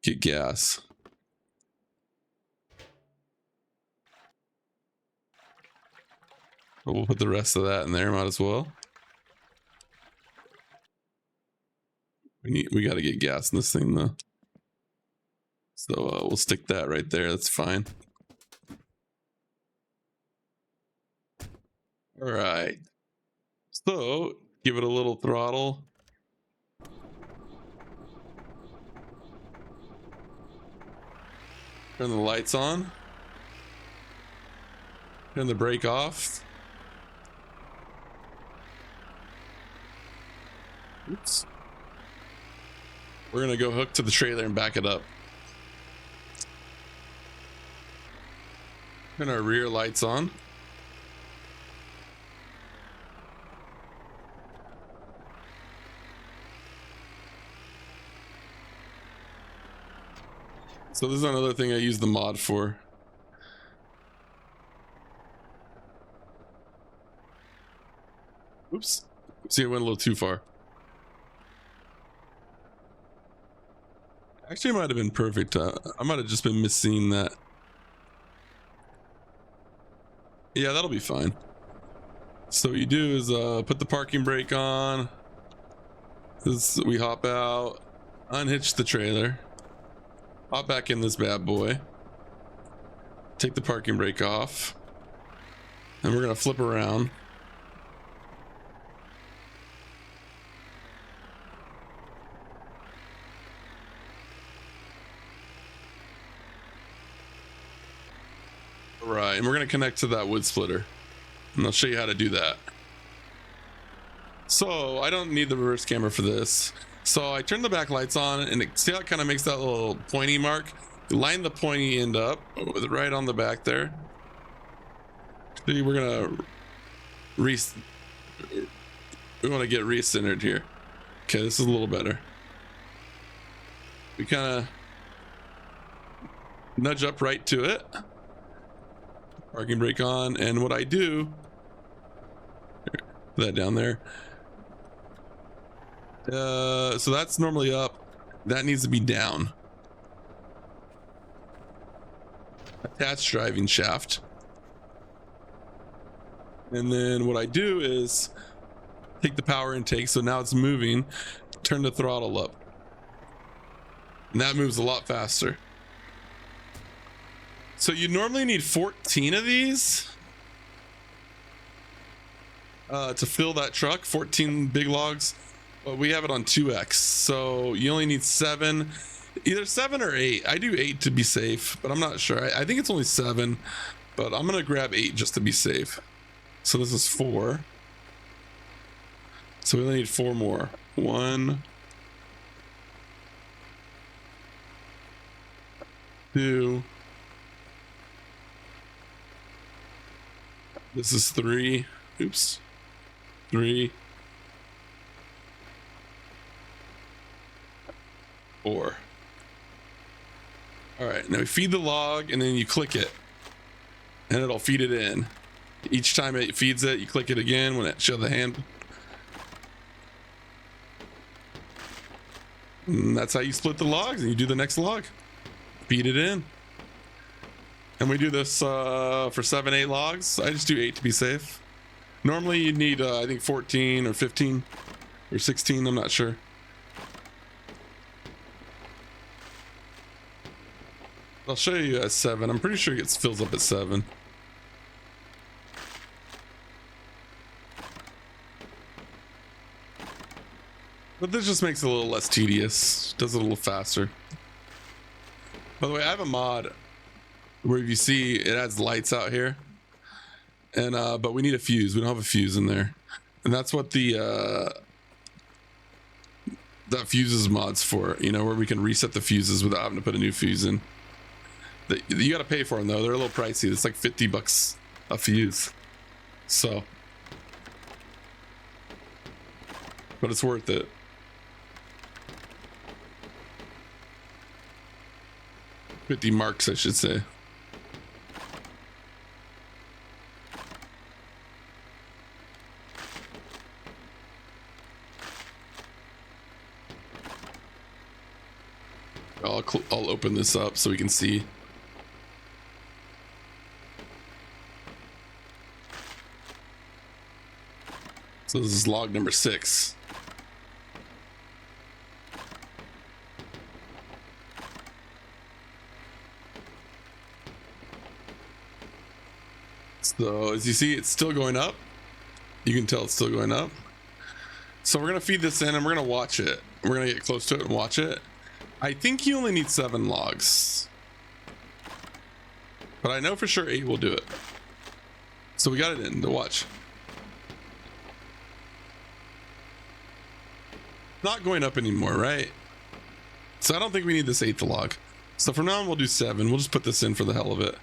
get gas. But we'll put the rest of that in there, might as well. We got to get gas in this thing though. So we'll stick that right there. That's fine. All right. So give it a little throttle. Turn the lights on. Turn the brake off. Oops. We're gonna go hook to the trailer and back it up. Turn our rear lights on. So this is another thing I use the mod for. Oops. See, I went a little too far. Actually, it might have been perfect. I might have just been missing that. Yeah, that'll be fine. So what you do is put the parking brake on. We hop out, unhitch the trailer, hop back in this bad boy, take the parking brake off, and we're gonna flip around. Right, and we're gonna connect to that wood splitter, and I'll show you how to do that. So I don't need the reverse camera for this. So I turn the back lights on, and see how it kind of makes that little pointy mark? You line the pointy end up with it right on the back there. See, we're gonna we want to get recentered here. Okay, this is a little better. We kind of nudge up right to it. Parking brake on, and what I do, put that down there. So that's normally up. That needs to be down. Attach driving shaft. And then what I do is take the power intake, so now it's moving, turn the throttle up. And that moves a lot faster. So you normally need 14 of these to fill that truck, 14 big logs, but we have it on 2x, so you only need 7, either 7 or 8. I do 8 to be safe, but I'm not sure. I think it's only 7, but I'm gonna grab 8 just to be safe. So this is 4, so we only need 4 more. 1, 2, this is 3. Oops. 3, 4. All right, now we feed the log, and then you click it, and it'll feed it in. Each time it feeds it, you click it again when it shows the hand. And that's how you split the logs, and you do the next log. Feed it in. And we do this for 7-8 logs. I just do 8 to be safe. Normally you need I think 14 or 15 or 16, I'm not sure. I'll show you at 7. I'm pretty sure it fills up at 7. But this just makes it a little less tedious. Does it a little faster. By the way, I have a mod where if you see it adds lights out here. And but we need a fuse. We don't have a fuse in there. And that's what the that fuses mod's for, you know, where we can reset the fuses without having to put a new fuse in. You got to pay for them though. They're a little pricey. It's like $50 a fuse. So, but it's worth it. $50, I should say. I'll open this up so we can see. So this is log number 6. So as you see, it's still going up. You can tell it's still going up. So we're gonna feed this in and we're gonna watch it. We're gonna get close to it and watch it. I think you only need 7 logs, but I know for sure 8 will do it. So we got it in to watch. Not going up anymore, right? So I don't think we need this 8th log. So from now on we'll do 7. We'll just put this in for the hell of it.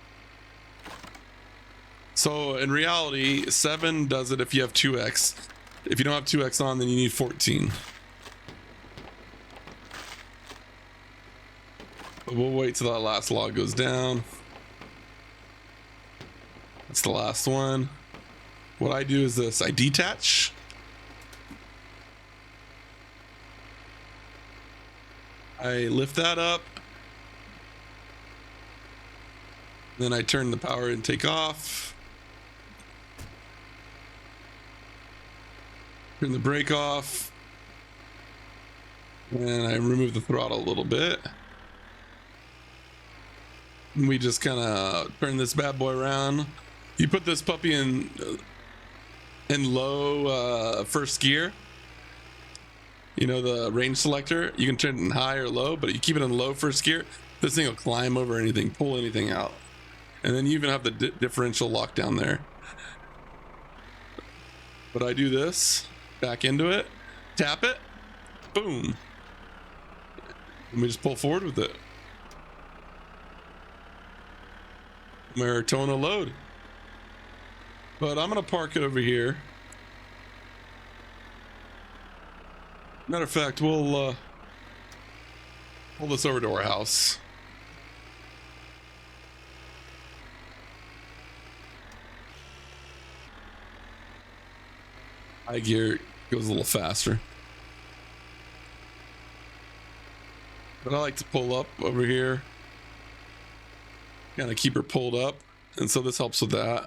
So in reality, 7 does it if you have 2x. If you don't have 2x on, then you need 14. But we'll wait till that last log goes down. That's the last one. What I do is this: I detach. I lift that up. Then I turn the power and take off. Turn the brake off. And I remove the throttle a little bit. And we just kind of turn this bad boy around. You put this puppy in low first gear. You know, the range selector, you can turn it in high or low, but you keep it in low first gear, this thing will climb over anything, pull anything out. And then you even have the differential lock down there. But I do this, back into it, tap it, boom. And we just pull forward with it. Maratona load. But I'm gonna park it over here. Matter of fact, we'll pull this over to our house. High gear goes a little faster. But I like to pull up over here. Kind of keep her pulled up, and so this helps with that.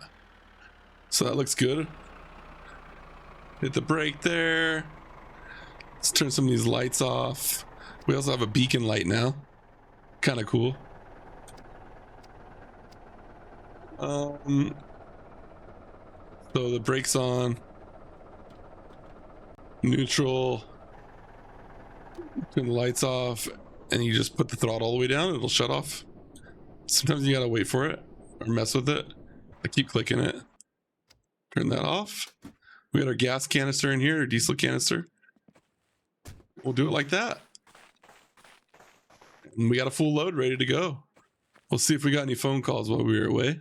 So that looks good. Hit the brake there. Let's turn some of these lights off. We also have a beacon light now. Kind of cool. So the brake's on. Neutral. Turn the lights off, and you just put the throttle all the way down, it'll shut off. Sometimes you gotta wait for it or mess with it. I keep clicking it. Turn that off. We got our gas canister in here, or diesel canister. We'll do it like that. And we got a full load ready to go. We'll see if we got any phone calls while we were away.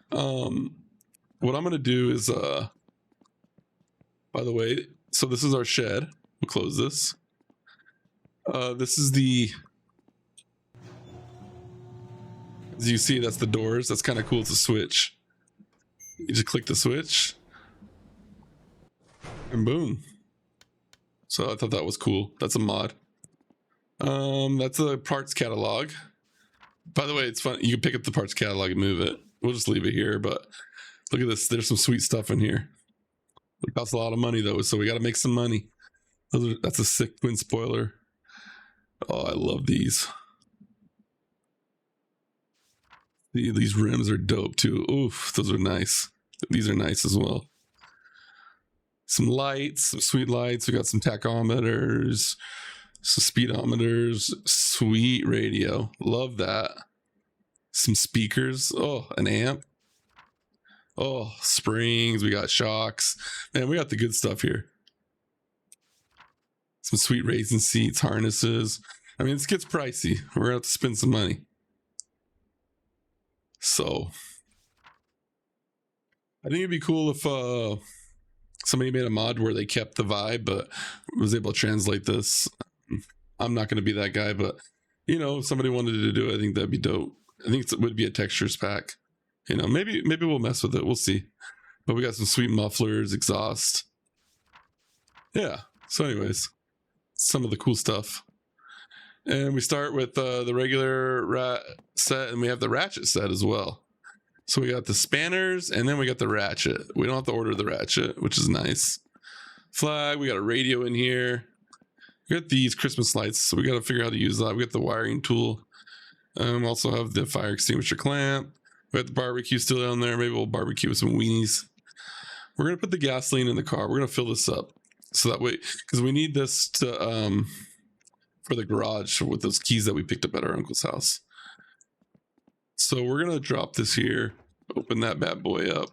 What I'm gonna do is, by the way, so this is our shed. We'll close this. This is the, as you see, that's the doors. That's kind of cool. It's a switch. You just click the switch and boom. So I thought that was cool. That's a mod. That's a parts catalog. By the way, it's fun. You can pick up the parts catalog and move it. We'll just leave it here, but look at this. There's some sweet stuff in here. It costs a lot of money though, so we got to make some money. That's a sick twin spoiler. Oh, I love these. These rims are dope too. Oof, those are nice. These are nice as well. Some lights, some sweet lights. We got some tachometers, some speedometers, sweet radio. Love that. Some speakers. Oh, an amp. Oh, springs. We got shocks. Man, we got the good stuff here. Some sweet racing seats, harnesses. I mean, this gets pricey. We're gonna have to spend some money. So I think it'd be cool if somebody made a mod where they kept the vibe but was able to translate this. I'm not going to be that guy, but you know, if somebody wanted to do it, I think that'd be dope. I think it would be a textures pack. You know, maybe we'll mess with it. We'll see. But we got some sweet mufflers, exhaust. Yeah. So anyways, some of the cool stuff. And we start with the regular set, and we have the ratchet set as well. So we got the spanners, and then we got the ratchet. We don't have to order the ratchet, which is nice. Flag, we got a radio in here. We got these Christmas lights, so we got to figure out how to use that. We got the wiring tool. Also have the fire extinguisher clamp. We got the barbecue still down there. Maybe we'll barbecue with some weenies. We're going to put the gasoline in the car. We're going to fill this up. So that way, because we need this to... for the garage with those keys that we picked up at our uncle's house. So we're gonna drop this here, open that bad boy up.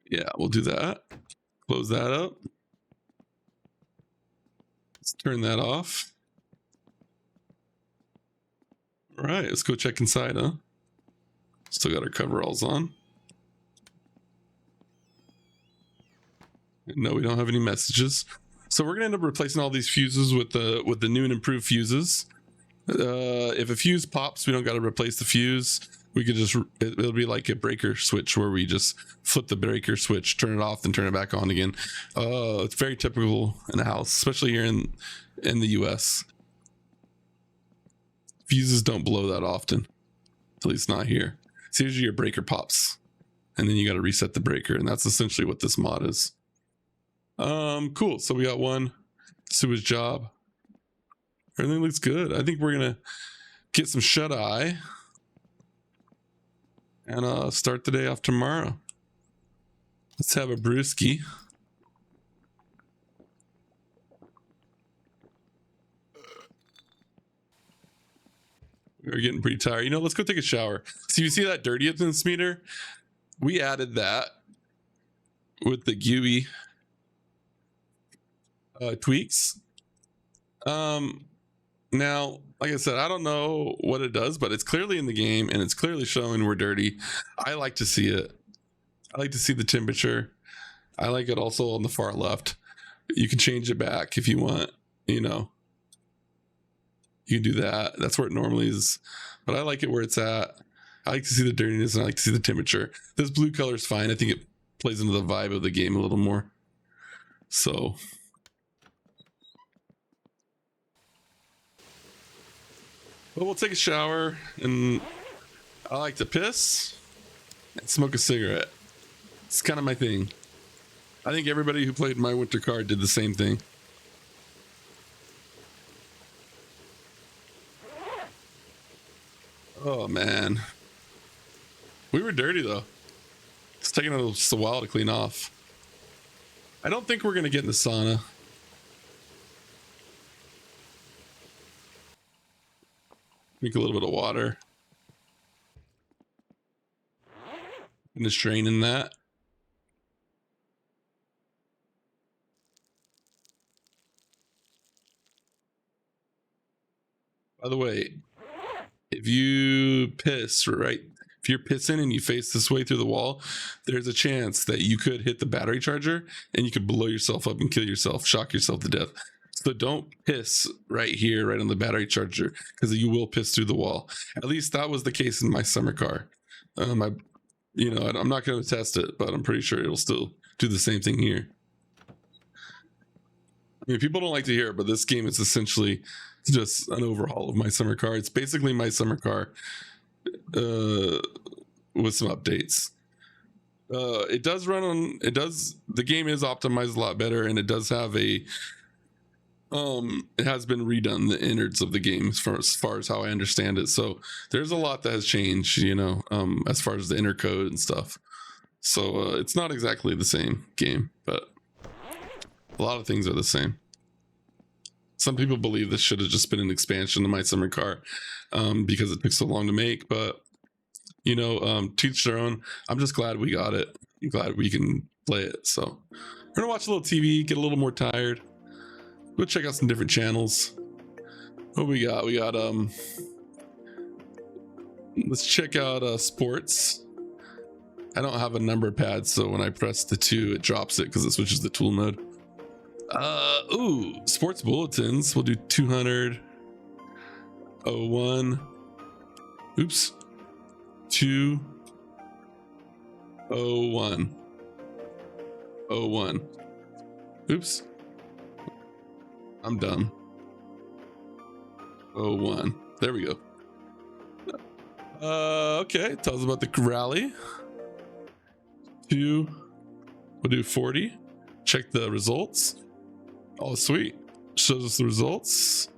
Yeah, we'll do that. Close that up. Let's turn that off. All right, let's go check inside, huh? Still got our coveralls on. No, we don't have any messages. So we're gonna end up replacing all these fuses with the new and improved fuses. If a fuse pops, we don't got to replace the fuse. We could just, it'll be like a breaker switch where we just flip the breaker switch, turn it off, then turn it back on again. It's very typical in a house, especially here in the US. Fuses don't blow that often, at least not here. It's usually your breaker pops, and then you got to reset the breaker, and that's essentially what this mod is. Cool. So we got one sewage job. Everything looks good. I think we're gonna get some shut eye and start the day off tomorrow. Let's have a brewski. We're getting pretty tired. You know, let's go take a shower. So you see that dirtiness meter? We added that with the GUI tweaks. Now, like I said, I don't know what it does, but it's clearly in the game and it's clearly showing we're dirty. I like to see it. I like to see the temperature. I like it also on the far left. You can change it back if you want, you know. You can do that. That's where it normally is. But I like it where it's at. I like to see the dirtiness and I like to see the temperature. This blue color is fine. I think it plays into the vibe of the game a little more. So... but we'll take a shower, and I like to piss and smoke a cigarette. It's kind of my thing. I think everybody who played My Winter Car did the same thing. Oh man, we were dirty though. It's taking us a while to clean off. I don't think we're gonna get in the sauna. Drink a little bit of water. And just drain in that. By the way, if you piss, right? If you're pissing and you face this way through the wall, there's a chance that you could hit the battery charger and you could blow yourself up and kill yourself, shock yourself to death. So don't piss right here, right on the battery charger, because you will piss through the wall. At least that was the case in my summer car. I'm not going to test it, but I'm pretty sure it'll still do the same thing here. I mean, people don't like to hear it, but this game is essentially just an overhaul of My Summer Car. It's basically My Summer Car with some updates. It does run on. It does. The game is optimized a lot better, and it does have a. It has been redone the innards of the game as far as how I understand it. So there's a lot that has changed, as far as the inner code and stuff. So it's not exactly the same game, but a lot of things are the same. Some people believe this should have just been an expansion of My Summer Car because it took so long to make, but teach their own. I'm just glad we got it. I'm glad we can play it. So we're gonna watch a little TV, get a little more tired. Go check out some different channels. What we got? We got let's check out sports. I don't have a number pad, so when I press the 2, it drops it because it switches the tool mode. Sports bulletins. We'll do 200. 01. Oops. 201. 01. Oops. I'm dumb. 01. There we go. Okay. Tell us about the rally. We'll do 40. Check the results. Oh, sweet. Shows us the results.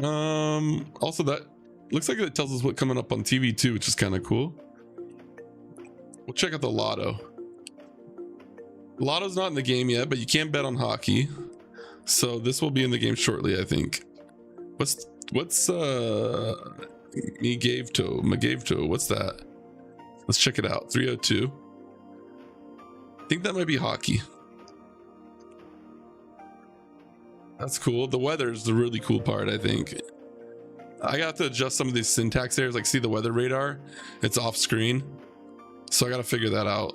Also, that looks like it tells us what's coming up on TV too, which is kind of cool. We'll check out the lotto. Lotto's not in the game yet, but you can bet on hockey. So this will be in the game shortly, I think. What's Magavto? What's that? Let's check it out. 302. I think that might be hockey. That's cool. The weather is the really cool part, I think. I got to adjust some of these syntax errors, like see the weather radar. It's off screen. So I got to figure that out.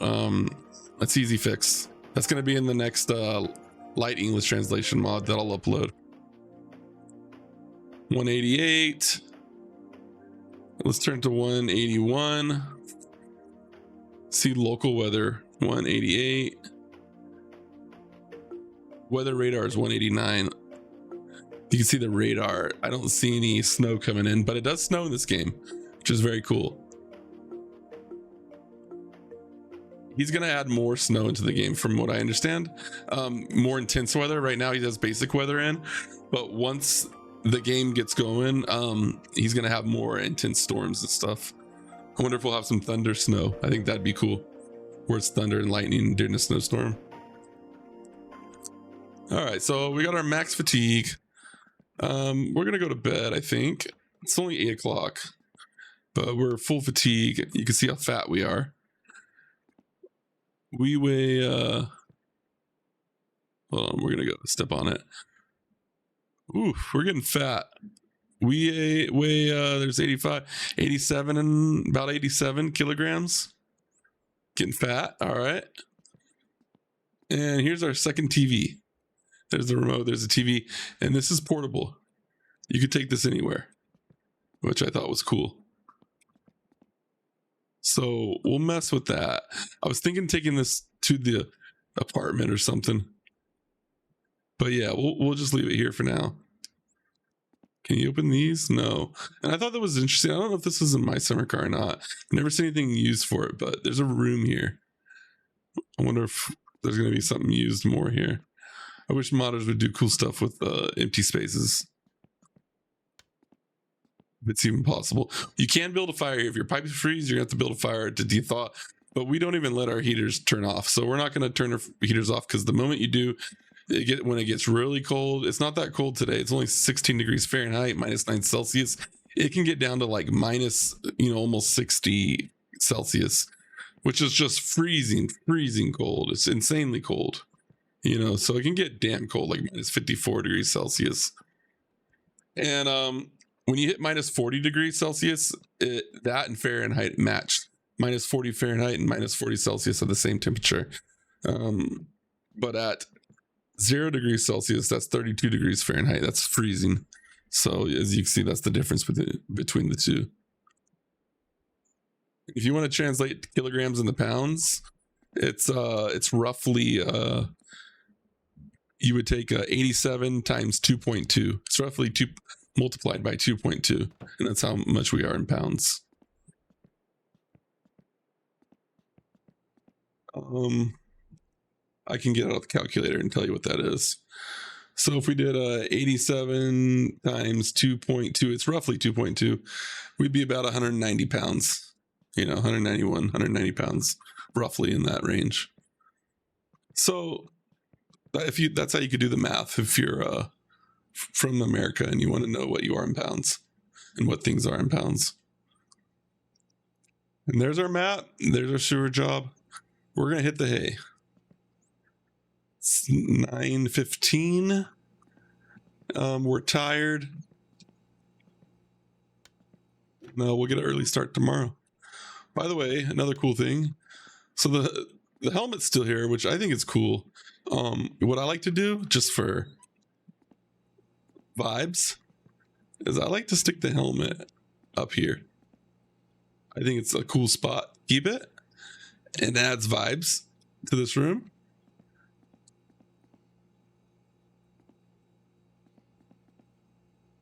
That's easy fix. That's going to be in the next light English translation mod that I'll upload. 188. Let's turn to 181. See local weather. 188. Weather radar is 189. You can see the radar. I don't see any snow coming in, but it does snow in this game, which is very cool. He's going to add more snow into the game from what I understand. More intense weather. Right now he has basic weather in, but once the game gets going, he's going to have more intense storms and stuff. I wonder if we'll have some thunder snow. I think that'd be cool, where it's thunder and lightning during a snowstorm. All right, so we got our max fatigue. We're gonna go to bed. I think it's only 8 o'clock, but we're full fatigue. You can see how fat we are. We weigh hold on, we're gonna go step on it. Oof, we're getting fat. We weigh there's 87 and about 87 kilograms. Getting fat. All right, and here's our second TV. There's the remote, there's a TV, and this is portable. You could take this anywhere, which I thought was cool. So we'll mess with that. I was thinking taking this to the apartment or something, but yeah, we'll just leave it here for now. Can you open these? No. And I thought that was interesting. I don't know if this is in My Summer Car or not. I've never seen anything used for it, but there's a room here. I wonder if there's going to be something used more here. I wish modders would do cool stuff with empty spaces. If it's even possible. You can build a fire here. If your pipes freeze, you're going to have to build a fire to de-thaw. But we don't even let our heaters turn off. So we're not going to turn our heaters off, because the moment you do, when it gets really cold, it's not that cold today. It's only 16 degrees Fahrenheit, -9 Celsius. It can get down to like minus, almost 60 Celsius, which is just freezing cold. It's insanely cold. So it can get damn cold, like -54 degrees Celsius. And when you hit -40 degrees Celsius, that and Fahrenheit match. -40 Fahrenheit and -40 Celsius are the same temperature. But at 0 degrees Celsius, that's 32 degrees Fahrenheit. That's freezing. So as you can see, that's the difference between the two. If you want to translate kilograms into pounds, it's roughly you would take 87 times 2.2. It's roughly 2 multiplied by 2.2, and that's how much we are in pounds. I can get out the calculator and tell you what that is. So if we did 87 times 2.2, it's roughly 2.2. We'd be about 190 pounds. 191, 190 pounds, roughly in that range. So that's how you could do the math if you're from America and you want to know what you are in pounds and what things are in pounds. And there's our map. There's our sewer job. We're gonna hit the hay. It's 9:15. We're tired. No, we'll get an early start tomorrow. By the way, another cool thing. So the helmet's still here, which I think is cool. What I like to do, just for vibes, is I like to stick the helmet up here. I think it's a cool spot. Keep it. It adds vibes to this room.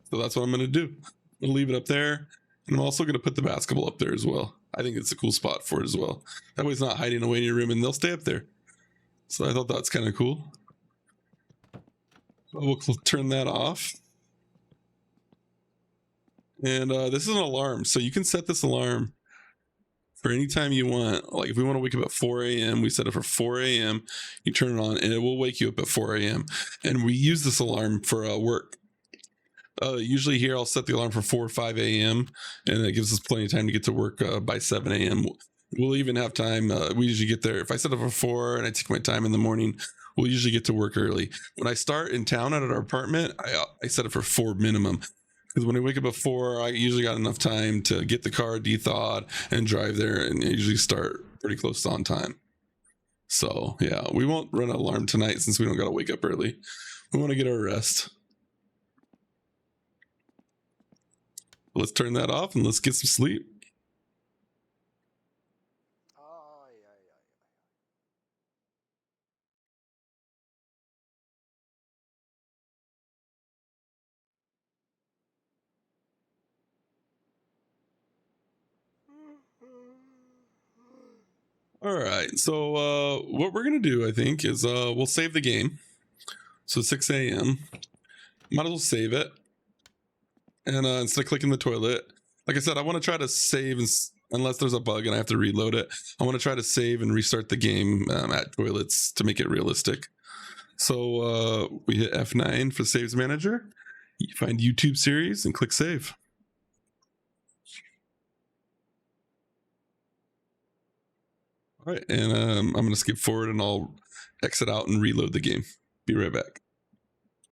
So that's what I'm going to do. I'm going to leave it up there. And I'm also going to put the basketball up there as well. I think it's a cool spot for it as well. That way it's not hiding away in your room and they'll stay up there. So I thought that's kind of cool. We'll turn that off. And this is an alarm. So you can set this alarm for any time you want. Like if we want to wake up at 4 a.m., we set it for 4 a.m. You turn it on and it will wake you up at 4 a.m. And we use this alarm for work. Usually here I'll set the alarm for 4 or 5 a.m. and that gives us plenty of time to get to work by 7 a.m. We'll even have time. We usually get there. If I set it for 4 and I take my time in the morning, we'll usually get to work early. When I start in town out at our apartment, I set it for 4 minimum. Because when I wake up at 4, I usually got enough time to get the car de-thawed and drive there, and I usually start pretty close to on time. So yeah, we won't run an alarm tonight since we don't got to wake up early. We want to get our rest. Let's turn that off and let's get some sleep. All right, so what we're gonna do, I think, is we'll save the game. So 6 a.m. Might as well save it. And instead of clicking the toilet, like I said, I want to try to save, unless there's a bug and I have to reload it. I want to try to save and restart the game at toilets to make it realistic. So we hit F9 for Saves Manager. You find YouTube series and click save. All right, and I'm going to skip forward and I'll exit out and reload the game. Be right back.